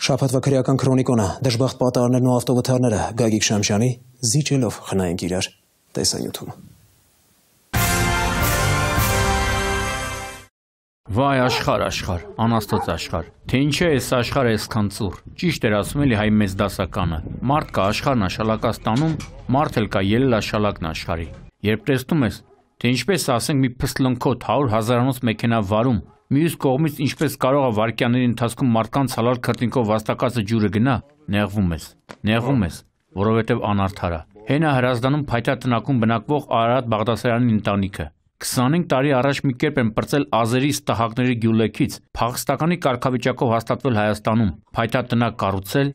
Շաբաթվա քրեական քրոնիկոնը դժբախտ պատահարներն ու ավտովթարները Գագիկ Շամշյանի զիջելով խնայենք իրար տեսանյութում։ Վայ աշխարհ, աշխարհ, անաստոց աշխարհ, թե ինչ է այս աշխարհը այսքան ծուռ, ճիշտ էր ասում էլի հայ մեծ դասականը, մարդ կա աշխարհն աշալակա ստանում, մարդ էլ կա ելել աշալակն աշխարհի, երբ տեսնում ես, թե ինչպես ասենք մի փսլնքոտ 100 հազարանոց մեքենա վարում, մյուս կողմից ինչպես կարող է վարկյանների ընթացքում մարդկանց հալալ քրտինքով վաստակածը ջուրը գնա, նեղվում ես, որովհետև անարդար է, հենա Հրազդանում փայտյա տնակում բնակվող Արարատ Բաղդասարյանի ընտանիքը 25 տարի առաջ մի կերպ են պրծել ազերի ստահակների գյուլեքից, փախստականի կարգավիճակով հաստատվել Հայաստանում, փայտյա տնակ կառուցել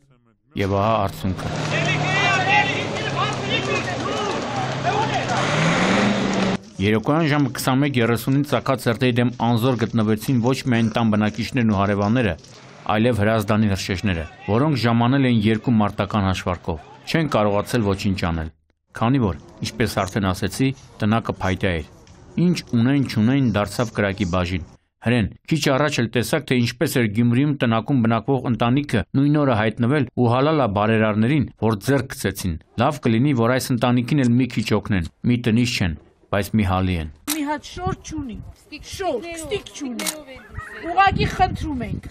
եւ ահա արդյունքը։ Երեկոյան ժամը 21:30-ին ծակած սերտերի դեմ անզոր գտնվեցին ոչ միայն տան բնակիչներն ու հարևանները, այլև Հրազդանի հրշեջները, որոնք ժամանել էին երկու մարտական հաշվարկով, չեն կարողացել ոչինչ անել, քանի որ, ինչպես արդեն ասեցի, տնակը փայտյա էր։ Ինչ ունեն չունեն դարձավ կրակի բաժին։ Հրեն, քիչ առաջ էլ տեսակ, թե ինչպես էր Գյումրիում տնակում բնակվող ընտանիքը նույն օրը հայտնվել ու հալալա բարերարներին, որ ձեռք գցեցին։ Լավ կլինի, որ այս ընտանիքին էլ մի քիչ օգնեն, մի տնից չեն, բայց մի հալի են։ Մի հատ շոր չունի, ստիկ չունի։ Ուղղակի խնդրում ենք,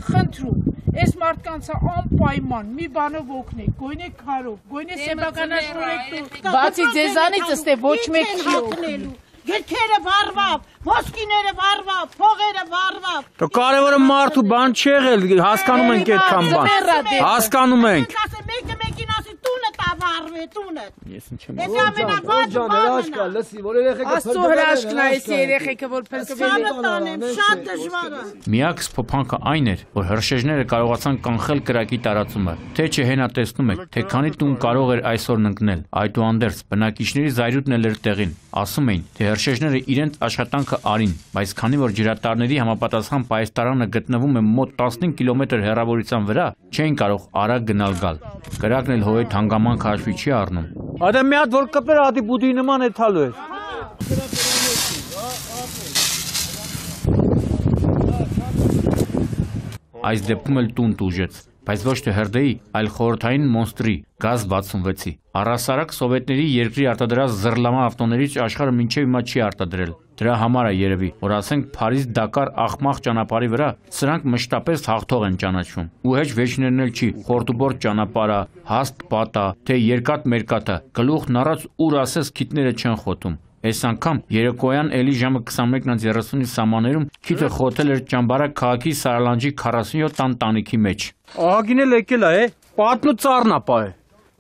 այս մարդկանց անպայման մի բանով օգնեք, գույնե քարով, գույնե սեփականաշնորհեք։ Բացի ձեզանից ըստե ոչ մեկ չի օգնելու։ Գերքերը վառվավ, ոսկիները վառվավ, փողերը վառվավ։ Դե կարևորը մարդու բան չի եղել, հասկանում ենք այդքան բան։ Հասկանում ենք։ Մեկը մեկին ասի տունը տա վառվի, տունը։ Ես ինչ եմ։ Ես ամենավատ բանը։ Լսի, որ երեխեքը Աստծո հրաշքն է այս երեխեքը, որ փրկվել են։ Շատ դժվար է։ Միակ սփոփանքը այն էր, որ հրշեջները կարողացան կանխել կրակի տարածումը։ Թե չէ հենա տեսնում եք, թե քանի տուն կարող էր այսօր ընկնել։ Այդուհանդերձ բնակիչների զայրույթն էլ էր տեղին։ Ասում էին, թե հրշեջները իրենց աշխատանքը արին, բայց քանի որ ջրատարների համապատասխան պայստարանը գտնվում է մոտ 15 կիլոմետր հեռավորության վրա, չէին կարող արագ գնալ գալ։ Կրակն էլ հոյետ հանգամանք հաշվի չի առնում։ Ադա մի հատ որ կպեր ադի բուդի նման է թալու է։ Այս դեպքում էլ տուն տուժեց, բայց ոչ թե հրդեհի, այլ խորհրդային մոնստրի, գազ 66-ի։ Առհասարակ սովետների երկրի արտադրած զռլամա ավտոներից աշխարհը մինչև հիմա չի արտադրել։ Դրա համար է երևի, որ ասենք Փարիզ-Դակար աղմաղ ճանապարհի վրա սրանք մշտապես հաղթող են ճանաչվում։ Ու հեչ վերջներն էլ չի, խորտուբորտ ճանապարհը, հաստ պատա, թե երկաթ-մերկաթը, գլուխն առած ուր ասես քիթները չեն խոթում։ Այս անգամ երեկոյան էլի ժամը 21:30-ի սահմաններում քիթը խոթել էր Ճամբարակ քաղաքի Սարալանջի 47 տան տանիքի մեջ։ Ահագին էլ եկել է, պատնու ծառն ապա է։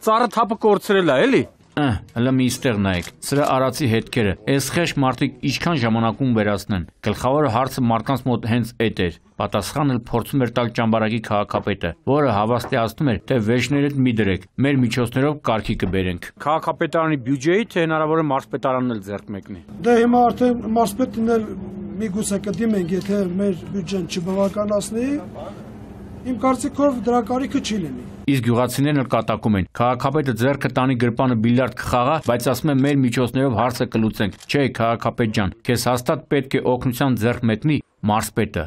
Ծառը թափը կորցրել է, էլի։ Հələ մի ստեղ նայեք, սրա արածի հետքերը, այս խեշ մարդիկ ինչքան ժամանակում վերացնեն։ Գլխավոր հարցը մարդկանց մոտ հենց այդ էր։ Պատասխանն էլ փորձում էր տալ Ճամբարակի քաղաքապետը, որը հավաստիացնում էր, թե վերջներդ մի դրեք, մեր միջոցներով կարգի կբերենք։ Քաղաքապետարանի բյուջեի, թե հնարավոր է մարզպետարանն էլ ձեռք մեկնի։ Դե հիմա արդեն մարզպետին էլ միգուցե կդիմենք, եթե մեր բյուջեն չբավականացնի, իմ կարծիքով դրա կարիքը չի լինի։ Իսկ գյուղացիներն էլ կատակում են։ Քաղաքապետը ձեռքը տանի գրպանը բիլիարդ կխաղա, բայց ասում է մեր միջոցներով հարցը կլուծենք։ Չէ, քաղաքապետ ջան, քեզ հաստատ պետք է օգնության ձեռք մեկնի մարզպետը։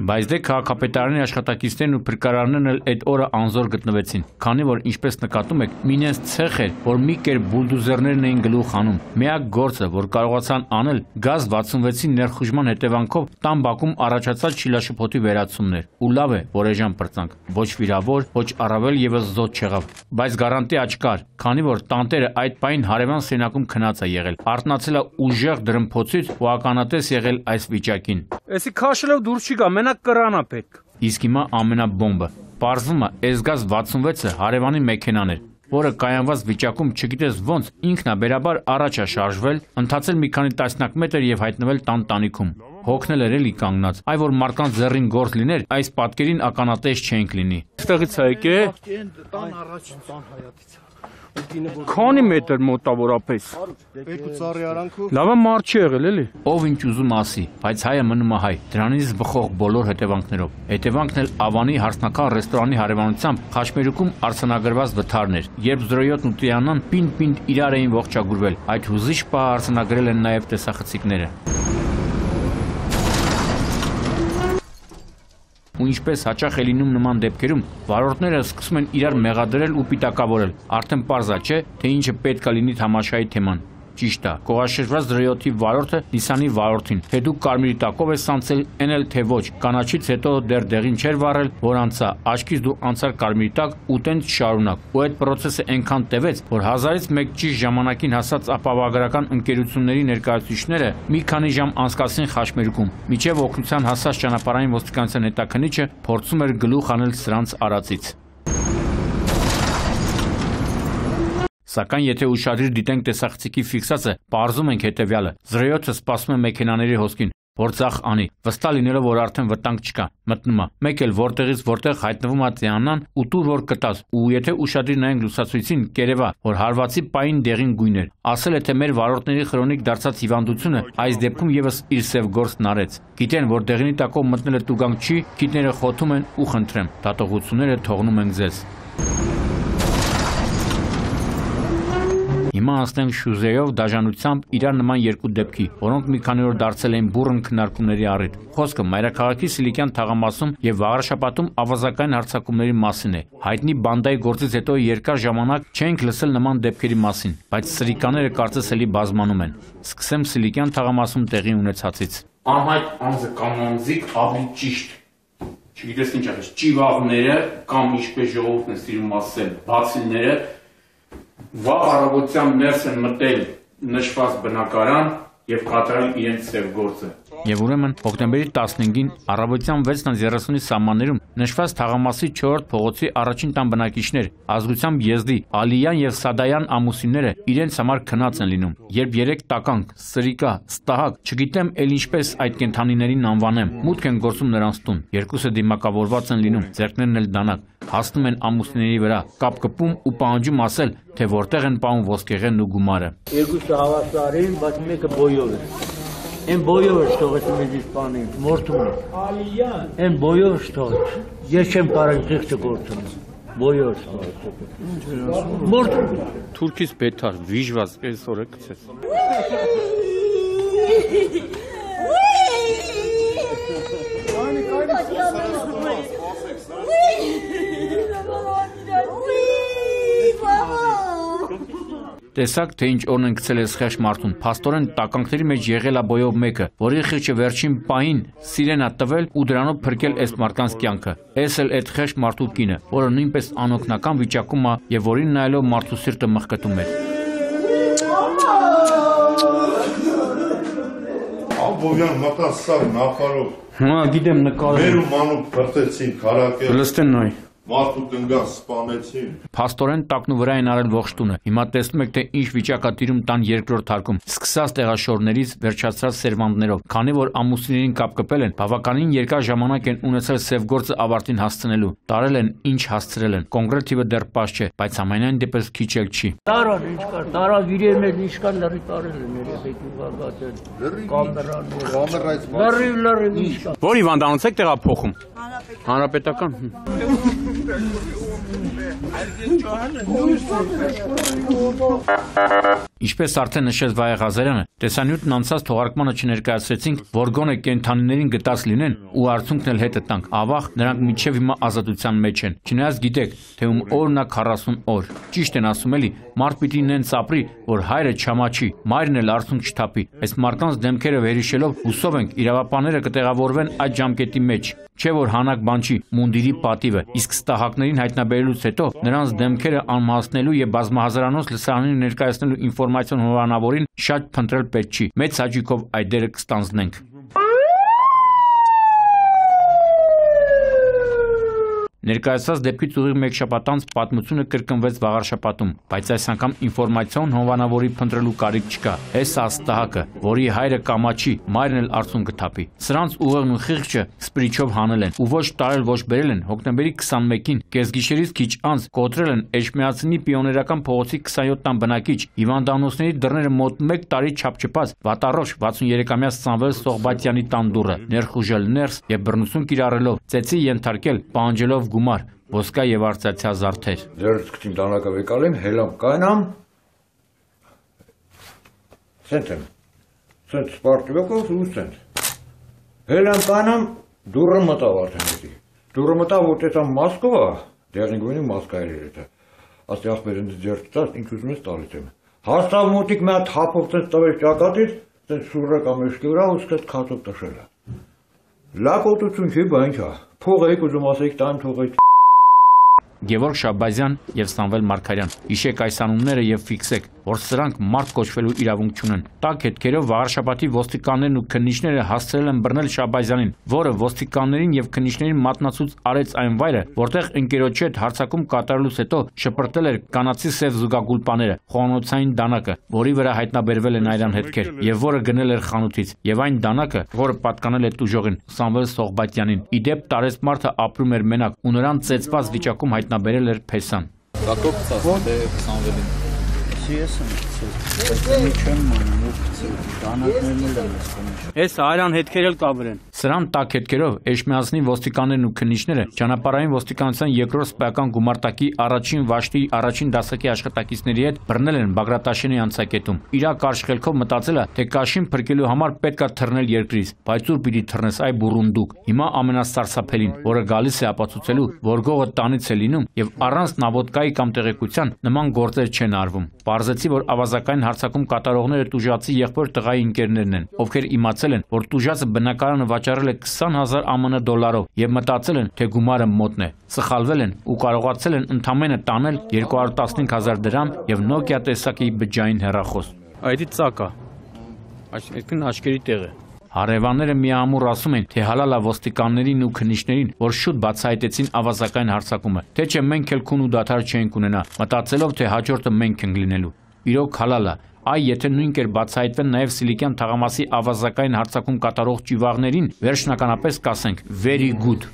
Բայց դե քաղաքապետարանի աշխատակիցներն ու փրկարարներն էլ այդ օրը անզոր գտնվեցին, քանի որ ինչպես նկատում եք, մինես ցեխ էր, որ մի կերպ բուլդոզերներն էին գլուխ անում։ Միակ գործը, որ կարողացան անել, գազ 66-ի ներխուժման հետևանքով տան բակում առաջացած շիլաշփոթի վերացումն էր։ Ու լավ է, որ էժան պրծանք, ոչ վիրավոր, ոչ առավել եւս զոհ չեղավ։ Բայց գարանտի աչքար, քանի որ տանտերը այդ պահին հարևան սենակում քնած է եղել, արթնացել է ուժեղ դրմփոցից ու ականատես եղել այս վիճակին։ Էսի քաշելով դուրս չի գա, մենակ կրանա պետք։ Իսկ հիմա ամենաբոմբը։ Պարզվում է, այս գազ 66-ը հարևանի մեքենան էր, որը կայանված վիճակում չգիտես ոնց ինքնաբերաբար առաջ է շարժվել, ընթացել մի քանի տասնյակ մետր եւ հայտնվել տան տանիքում։ Հոգնել էր էլի կանգնած, այ որ մարդկանց ձեռին գործ լիներ, այս պատկերին ականատես չենք լինի։ Այստեղից է եկե։ Տան առաջ տան հայատից։ Քանի մետր մոտավորապես։ Երկու ծառի արանքով։ Լավը մարդ չի եղել էլի։ Ով ինչ ուզում ասի, բայց հայը մնում է հայ, դրանից բխող բոլոր հետևանքներով։ Հետևանքն էլ Ավանի հարսնական ռեստորանի հարևանությամբ Խաչմերուկում արձանագրված վթարն էր, երբ 07-ն ու Տիանան պինդ իրար էին ողջագուրվել։ Այդ հուզիչ պահը արձանագրել են նաև տեսախցիկները։ Ու ինչպես հաճախ է լինում նման դեպքերում, վարորդները սկսում են իրար մեղադրել ու պիտակավորել։ Արդեն պարզ է, չէ, թե ինչը պետք է լինի թամաշայի թեման։ Ճիշտ է, կողաշրջված 07-ի վարորդը Նիսանի վարորդին, թե դու կարմիրի տակով ես անցել, են էլ թե ոչ, կանաչից հետո դեռ դեղին չէր վառել, որ անցա, աչքից դու անցար կարմիրի տակ ու տենց շարունակ։ Ու այդ process-ը այնքան տևեց, որ 1000-ից մեկ ճիշտ ժամանակին հասած ապահովագրական ընկերությունների ներկայացուցիչները մի քանի ժամ անցկացրին Խաչմերուկում, մինչև օգնության հասած ճանապարհային ոստիկանության հետաքննիչը փորձում էր գլուխ անել սրանց արածից։ Սակայն եթե ուշադրիր դիտենք տեսախցիկի ֆիքսացը, պարզում ենք հետևյալը. 07-ը սպասում է մեքենաների հոսքին, որ ցախ անի, վստահ լինելով, որ արդեն վտանգ չկա, մտնում է, մեկ էլ որտեղից որտեղ հայտնվում է Տիանան ու տուր որ կտած, ու եթե ուշադրիր նայենք լուսացույցին, կերևա, որ հարվածի պային դեղին գույն էր, ասել է, թե մեր վարորդների քրոնիկ դարձած հիվանդությունը այս դեպքում եւս իր սև գործն արեց։ Գիտեն, որ դեղինի տակով մտնելը տուգանք չի, քիթները խոթում են ու խնդրեմ, դատողությունները թողնում ենք ձեզ։ Հիմա անցնենք Շուզեյով դաժանությամբ իրար նման երկու դեպքի, որոնք մի քանի օր դարձել էին բուռն քննարկումների առիթ։ Խոսքը մայրաքաղաքի Սիլիկյան թաղամասում եւ Վաղարշապատում ավազակային հարձակումների մասին է։ Հայտնի բանդայի գործից հետո երկար ժամանակ չենք լսել նման դեպքերի մասին, բայց սրիկաները կարծես էլի բազմանում են։ Սկսեմ Սիլիկյան թաղամասում տեղի ունեցածից։ Անհայտ անձը կամ անձիկ ավելի ճիշտ։ Չգիտես ինչ ասես, ճիվաղները կամ ինչպես ժողովուրդն է սիրում ասել, բացիները վաղ առավոտյան ներս են մտել նշված բնակարան եւ կատարել իրենց սև գործը։ Եվ ուրեմն հոկտեմբերի 15-ին առավոտյան 6:30-ի սահմաններում նշված թաղամասի 4-րդ փողոցի առաջին տան բնակիչներ ազգությամբ եզդի Ալիյան եւ Սադայան ամուսինները իրենց համար քնած են լինում, երբ 3 տականք, սրիկա, ստահակ, չգիտեմ էլ ինչպես այդ կենթանիներին անվանեմ, մուտք են գործում նրանց տուն, երկուսը դիմակավորված են լինում, ձեռքներն էլ դանակ, հասնում են ամուսինների վրա, կապ կպում ու պահանջում ասել, թե որտեղ են պահում ոսկեղենն ու գումարը։ Երկուսը հավասարին, բայց մեկը բոյով է։ Են բոյով է շտողեց մեզ իսպանին, մորթում է։ Են բոյով շտողեց, ես չեմ կարող խիղճը գործում, բոյով շտողեց։ Մորթում։ Թուրքից բետար, վիժված, այսօր է կցեց։ Տեսակ, թե ինչ օրն են գցել ես խեղճ մարդուն, փաստորեն տականքների մեջ եղել է բոյով մեկը, որի խիղճը վերջին պահին սիրեն է տվել ու դրանով փրկել այս մարդկանց կյանքը։ Էս էլ այդ խեղճ մարդու կինը, որը նույնպես անօգնական վիճակում է եւ որին նայելով մարդու սիրտը մխկտում էր։ Աբովյան մտած սա նախարով։ Հա, գիտեմ նկարել։ Մեր ու մանուկ բրտեցին, քարակել։ Լստեն նայ։ Մարդու կնգան սպանեցին։ Փաստորեն տակնու վրա են արել ողջ տունը։ Հիմա տեսնում եք, թե ինչ վիճակ է տիրում տան երկրորդ հարկում։ Սկսած տեղաշորներից վերջացած սերվանդներով, քանի որ ամուսիններին կապկպել են, բավականին երկար ժամանակ են ունեցել սև գործը ավարտին հասցնելու։ Տարել են, ինչ հասցրել են։ Կոնկրետ թիվը դեռ պարզ չէ, բայց ամենայն դեպս քիչ էլ չի։ Տարան ինչ կար, տարավ իրեն ինչ կար լրի տարել են երեխեքի վարգատել։ Կամերան։ Լրի ինչ կար։ Որ հիվանդանոց եք տեղափոխում։ Հանրապետական։ Ինչպես արդեն նշեց Վայե Ղազարյանը, տեսանյութն անցած թողարկմանը չներկայացրեցինք, որ գոնե կենդանիներին գտած լինեն ու արդյունքն էլ հետը տանք։ Ավաղ նրանք մինչև հիմա ազատության մեջ են։ Չնայած գիտեք, թե ում օրն է 40 օր։ Ճիշտ են ասում էլի, մարդ պիտի նենց ապրի, որ հայրը չամաչի, մայրն էլ արցունք չթափի։ Այս մարդկանց դեմքերը վերհիշելով հուսով ենք իրավապահները կտեղավորվեն այդ ժամկետի մեջ։ Չէ որ հանակ բան չի, մունդիրի պատիվը, իսկ ստահակներին հայտնաբերելուց հետո նրանց դեմքերը անմահացնելու եւ բազմահազարանոց լսարանին ներկայացնելու ինֆորմացիոն հովանավորին շատ փնտրել պետք չի։ Մեծ հաճույքով այդ դերը կստանձնենք։ Ներկայացված դեպքից ուղիղ մեկ շաբաթ անց պատմությունը կրկնվեց վաղարշաբաթում, բայց այս անգամ ինֆորմացիոն հովանավորի փնտրելու կարիք չկա։ Հեսա ստահակը, որի հայրը կամաչի, մայրն էլ արցուն կթափի։ Սրանց ուղեղն ու խիղճը սպրիչով հանել են ու ոչ տարել ոչ բերել են հոկտեմբերի 21-ին կեսգիշերից քիչ անց կոտրել են Էջմիածնի պիոներական փողոցի 27-ան բնակիչ հիվանդանոցների դռները մոտ 1 տարի չափչփած վատառոշ 63-ամյա Սամվել Սողբատյանի տան դուռը, ներխուժել ներս եւ բռնություն կիրառելով ծեծի ենթարկել, պահանջելով գումար, ոսկա եւ արծաթյա զարդեր։ Ձեր քիչ դանակը վեկալեմ, հելամ կանամ։ Սենտեմ։ Սենտ սպարտվեկով ու սենտ։ Հելամ կանամ դուրը մտավ արդեն։ Դուրը մտավ որ տեսա Մոսկվա, դերնգունի Մոսկվայից էր։ Ասի ախպերն ձեր տաս ինքս ուզում ես տալիս եմ։ Հաստավ մոտիկ մի հատ հապով տես տվել ճակատից, տես շուրը կամ էշքի վրա ու սկսեց քաթով տշել։ Լակոտություն չի բան չա։ Փողեք ուզում ասեք տան թողեք։ Գևորգ Շաբազյան եւ Սամվել Մարգարյան։ Հիշեք այս անունները եւ ֆիքսեք, որ սրանք մարդ կոչվելու իրավունք չունեն։ Տակ հետքերով վաղարշաբաթի ոստիկաններն ու քննիչները հասցրել են բռնել Շաբազյանին, որը ոստիկաններին եւ քննիչներին մատնացուց արեց այն վայրը, որտեղ ընկերոջի հետ հարձակում կատարելուց հետո շպրտել էր կանացի սև զուգագուլպաները, խոհանոցային դանակը, որի վրա հայտնաբերվել են այրան հետքեր, եւ որը գնել էր խանութից, եւ այն դանակը, որը պատկանել է տուժողին Սամվել Սողբատյանին։ Իդեպ տարեց մարդը ապրում էր մենակ ու նրան ծեծված վիճակում հայտնաբերել էր փեսան։ Այս այրան հետքեր էլ կաբրեն։ Սրան տակ հետքերով Էջմիածնի ոստիկաններն ու քննիչները ճանապարհային ոստիկանության երկրորդ սպայական գումարտակի առաջին վաշտի առաջին դասակի աշխատակիցների հետ բռնել են Բագրատաշենի անցակետում։ Իրակ արժխելքով մտածելա, թե կաշին փրկելու համար պետք է թռնել երկրից, բայց ուր պիտի թռնես այ բուրունդուկ։ Հիմա ամենասարսափելին, որը գալիս է ապացուցելու, որ գողը տանից է լինում եւ առանց նավոդկայի կամ տեղեկության նման գործեր չեն արվում։ Պարզեցի, որ ավազակային հարձակում կատարողները տուժածի եղբոր տղայի ընկերներն են, ովքեր իմացել են, որ տուժածը բնակարանը վաճառել է 20,000 ԱՄՆ դոլարով եւ մտածել են, թե գումարը մոտն է։ Սխալվել են ու կարողացել են ընդամենը տանել 215,000 դրամ եւ Nokia տեսակի բջջային հեռախոս։ Այդի ցակա։ Այսինքն աչքերի տեղ է։ Հարևանները միամուռ ասում են, թե հալալա ոստիկաններին ու քննիչներին, որ շուտ բացահայտեցին ավազակային հարձակումը, թե չէ մենք էլ քուն ու դադար չենք ունենա, մտածելով, թե հաջորդը մենք ենք լինելու։ Իրոք հալալա, այ եթե նույն կերպ բացահայտվեն նաև Սիլիկյան թաղամասի ավազակային հարձակում կատարող ճյուղաղներին, վերջնականապես կասենք very good։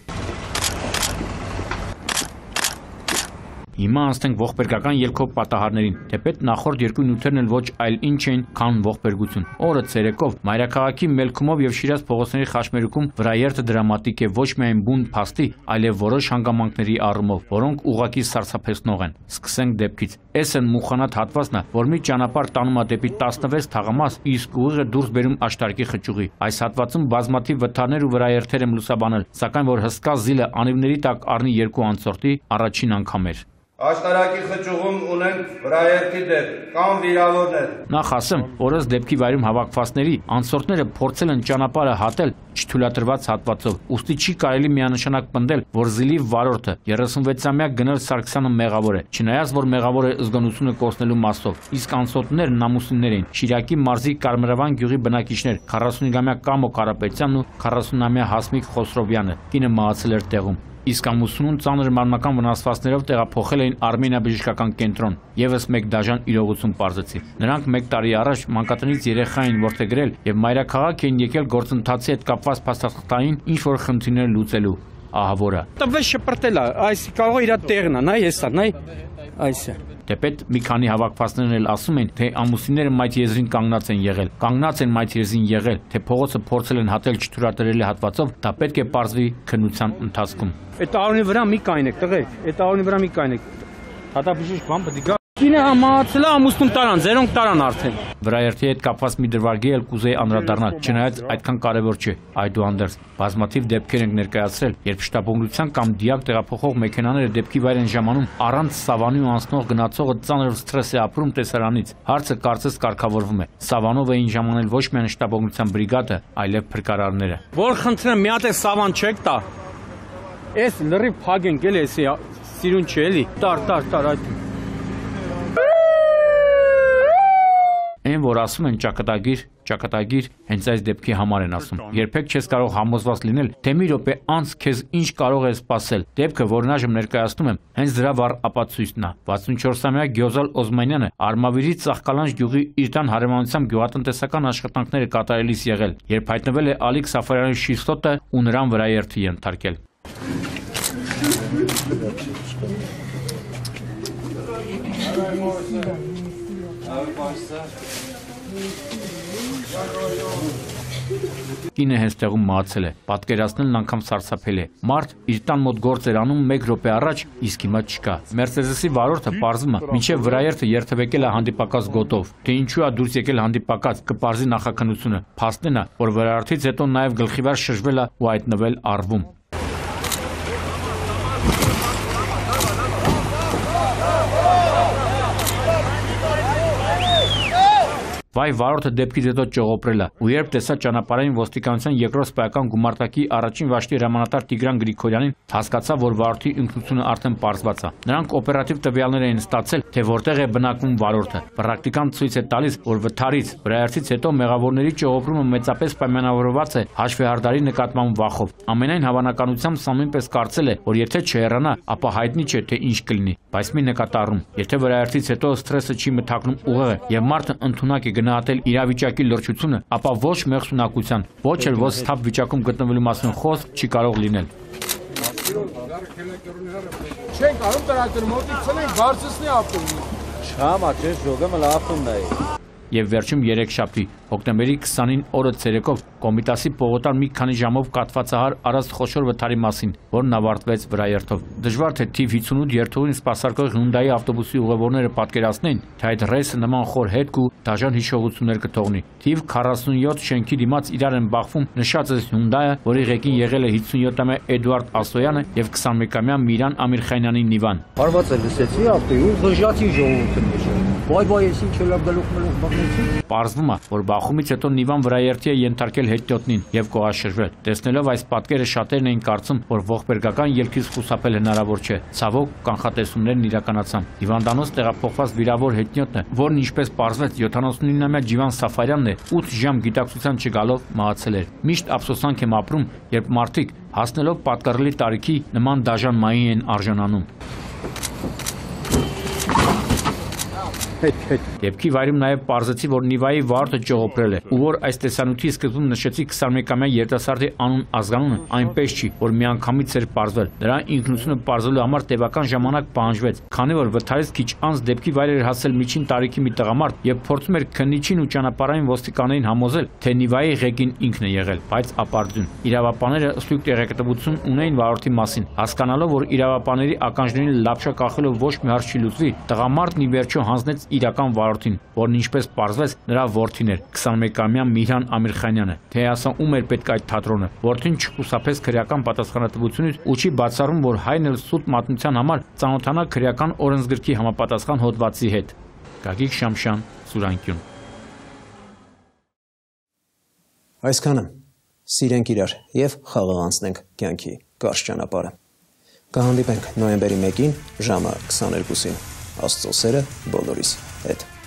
Հիմա անցնենք ողբերգական ելքով պատահարներին, թեպետ նախորդ երկու նյութերն էլ ոչ այլ ինչ էին, քան ողբերգություն։ Օրը ցերեկով մայրաքաղաքի Մելքումով եւ Շիրազ փողոցների խաչմերուկում վրաերթը դրամատիկ է ոչ միայն բուն փաստի, այլև որոշ հանգամանքների առումով, որոնք ուղղակի սարսափեցնող են։ Սկսենք դեպքից։ Էսեն մուխանատ հատվածն է, որ մի ճանապարհ տանում է դեպի 16 թաղամաս, իսկ ուղիղը դուրս բերում աշտարակի խճուղի։ Այս հատվածում բազմաթիվ վթարներ ու վրաերթեր եմ լուսաբանել, սակայն որ հսկա զիլը անիվների տակ առնի երկու անցորդի առաջին անգամ էր։ Աշտարակի խճուղում ունենք վրաերթի դեր կամ վիրավորներ։ Նախ ասեմ, որ ըստ դեպքի վայրում հավաքվածների անցորդները փորձել են ճանապարհը հատել չթույլատրված հատվածով, ուստի չի կարելի միանշանակ պնդել, որ զիլի վարորդը 36-ամյա Գնել Սարգսյանը մեղավոր է, չնայած որ մեղավոր է զգոնությունը կորցնելու մասով, իսկ անցորդներն ամուսիններ էին, Շիրակի մարզի Կարմրավան գյուղի բնակիչներ 45-ամյա Կամո Կարապետյանն ու 40-ամյա Հասմիկ Խոսրովյանը, կինը մահացել էր տեղում։ Իսկ ամուսնուն ծանր մարմնական վնասվածքներով տեղափոխել էին Արմենիա բժշկական կենտրոն։ Եվս մեկ դաժան իրողություն պարզեցի։ Նրանք 1 տարի առաջ մանկատնից երեխա էին որդեգրել եւ մայրաքաղաք էին եկել գործընթացի հետ կապված փաստաթղթային ինչ-որ խնդիրներ լուծելու։ Ահա որը։ Տվե շպրտելա, այս կարող է իր տեղն է, նայ հեսա, նայ։ Այս է։ Թեպետ մի քանի հավաքվածներն էլ ասում են, թե ամուսինները մայթ եզրին կանգնած են եղել, մայթ եզրին եղել, թե փողոցը փորձել են հատել չթույլատրելի հատվածով, դա պետք է պարզվի քննության ընթացքում։ Այդ արոնի վրա մի կայնեք, տղեկ, այդ արոնի վրա մի կայնեք։ Հատապիշիչ բան պետք է գա։ Կինը համացել է ամուսնում տարան, ձերոնք տարան արդեն։ Վրաերթի հետ կապված մի դրվագի էլ կուզեի անդրադառնալ, չնայած այդքան կարևոր չէ։ Այդուհանդերձ, բազմաթիվ դեպքեր ենք ներկայացրել, երբ շտապօգնության կամ դիակ տեղափոխող մեքենաները դեպքի վայր են ժամանում առանց սավանի ու անցնող գնացողը ծանր սթրես է ապրում տեսարանից։ Հարցը կարծես կարգավորվում է։ Սավանով էին ժամանել ոչ միայն շտապօգնության բրիգադը, այլև փրկարարները։ Որ խնդրեմ, մի հատ է սավան չեք տա։ Էս լրիվ փագենք էլ էսի սիրուն չէ էլի։ Տար այդ։ Այն որ ասում են ճակատագիր, հենց այս դեպքի համար են ասում։ Երբեք չես կարող համոզված լինել, թե մի րոպե անց քեզ ինչ կարող է սպասել։ Դեպքը, որն այժմ ներկայացնում եմ, հենց դրա վառ ապացույցն է։ 64-ամյա Գյոզալ Օզմանյանը Արմավիրի Ծաղկալանջ գյուղի իր տան հարևանությամբ գյուղատնտեսական աշխատանքները կատարելիս եղել, երբ հայտնվել է Ալիկ Սաֆարյանի շիստոտը ու նրան վրաերթի ենթարկել։ Կինը հենց տեղում մահացել է, պատկերացնելն անգամ սարսափելի է։ Մարդ իր տան մոտ գործ էր անում 1 րոպե առաջ, իսկ հիմա չկա։ Մերսեդեսի վարորդը պարզվում է, մինչև վրաերթը երթևեկել է հանդիպակաց գոտով։ Թե ինչու է դուրս եկել հանդիպակաց, կպարզի նախաքննությունը։ Փաստն է, որ վրաերթից հետո նաև գլխիվար շրջվել է ու հայտնվել առվում։ Վայ վարորդը դեպքից հետո ճողոպրել է, ու երբ տեսա ճանապարհային ոստիկանության երկրորդ սպայական գումարտակի առաջին վաշտի հրամանատար Տիգրան Գրիգորյանին, հասկացա, որ վարորդի ինքնությունը արդեն պարզված է։ Նրանք օպերատիվ տվյալներ էին ստացել, թե որտեղ է բնակվում վարորդը։ Պրակտիկան ցույց է տալիս, որ վթարից, վրաերթից հետո մեղավորների ճողոպրումը մեծապես պայմանավորված է հաշվեհարդարի նկատմամբ վախով։ Ամենայն հավանականությամբ սա նույնպես կարծել է, որ եթե չհեռանա, ապա հայտնի չէ, թե ինչ կլինի։ Բայց մի նկատառում, եթե վրաերթից հետո սթրեսը չի մթակնում ուղեղը եւ մարդը ընդունակ է գնահատել իրավիճակի լրջությունը, ապա ոչ մեղսունակության, ոչ էլ ոչ սթափ վիճակում գտնվելու մասին խոսք չի կարող լինել։ Չեն կարող տրակտորմոտից ցնենք բարձրացնի ապտոմի։ Չհամա, չէ, ժողովը լավն է։ Եվ վերջում 3 շաբթի, հոկտեմբերի 20-ին օրը ցերեկով Կոմիտասի պողոտար մի քանի ժամով կատվածահար առանց խոշոր վթարի մասին, որն ավարտվեց վրաերթով։ Դժվար թե թիվ 58 երթուղին սպասարկող Hyundai ավտոբուսի ուղևորները պատկերացնեն, թե այդ ռեյսը նման խոր հետք ու դաժան հիշողություններ կթողնի։ Թիվ 47 շենքի դիմաց իրար են բախվում նշած Hyundai-ը, որի ղեկին եղել է 57-ամյա Էդուարդ Ասոյանը եւ 21-ամյա Միրան Ամիրխանյանի Նիվան։ Հարվածը լսեցի ավտոյի ու բժշկի ժողովուրդը։ Բայ, ես ինչ լավ գլուխ բռնեցի։ Պարզվում է, որ բախումից հետո Նիվան վրաերթի է ենթարկել հետիոտնին եւ կողաշրջվել։ Տեսնելով այս պատկերը շատերն էին կարծում, որ ողբերգական ելքից խուսափել հնարավոր չէ։ Ցավոք, կանխատեսումներն իրականացան։ Հիվանդանոց տեղափոխված վիրավոր հետիոտնը, որն ինչպես պարզվեց 79-ամյա Ջիվան Սաֆարյանն է, 8 ժամ գիտակցության չգալով մահացել էր։ Միշտ ափսոսանք եմ ապրում, երբ մարդիկ հասնելով պատկառելի տարիքի նման դաժան մայի են արժանանում։ Դեպքի վայրում նաև պարզեցի, որ Նիվայի վարորդը ճողոպրել է, ու որ այս տեսանյութի սկզբում նշեցի 21-ամյա երիտասարդի անուն ազգանունը, այնպես չի, որ միանգամից էր պարզվել։ Դրա ինքնությունը պարզելու համար տևական ժամանակ պահանջվեց, քանի որ վթարից քիչ անց դեպքի վայր էր հասել միջին տարիքի մի տղամարդ եւ փորձում էր քննիչին ու ճանապարհային ոստիկաններին համոզել, թե Նիվայի ղեկին ինքն է եղել, բայց ապարդյուն։ Իրավապանները ստույգ տեղեկատվություն ունեին վարորդի մասին, հասկանալով, որ իրավապանների ականջներին լապշա կախելով ոչ մի հարց չի լուծվի, տղամարդն ի վերջո հանձնեց իրական վարորդին, որն ինչպես պարզվեց, նրա որդին էր, 21-ամյա Միրան Ամիրխանյանը։ Թե ասա ում էր պետք այդ թատրոնը, որդին չխուսափեց քրեական պատասխանատվությունից ու չի բացառում, որ հայն էլ սուտ մատնության համար ծանոթանա քրեական օրենսգրքի համապատասխան հոդվածի հետ։ Գագիկ Շամշյան, Սուրանկյուն։ Այսքանը սիրենք իրար եւ խաղաղ անցնենք կյանքի կարճ ճանապարհը։ Կհանդիպենք նոյեմբերի 1-ին ժամը 22-ին։ Աստծո սերը բոլորիս հետ։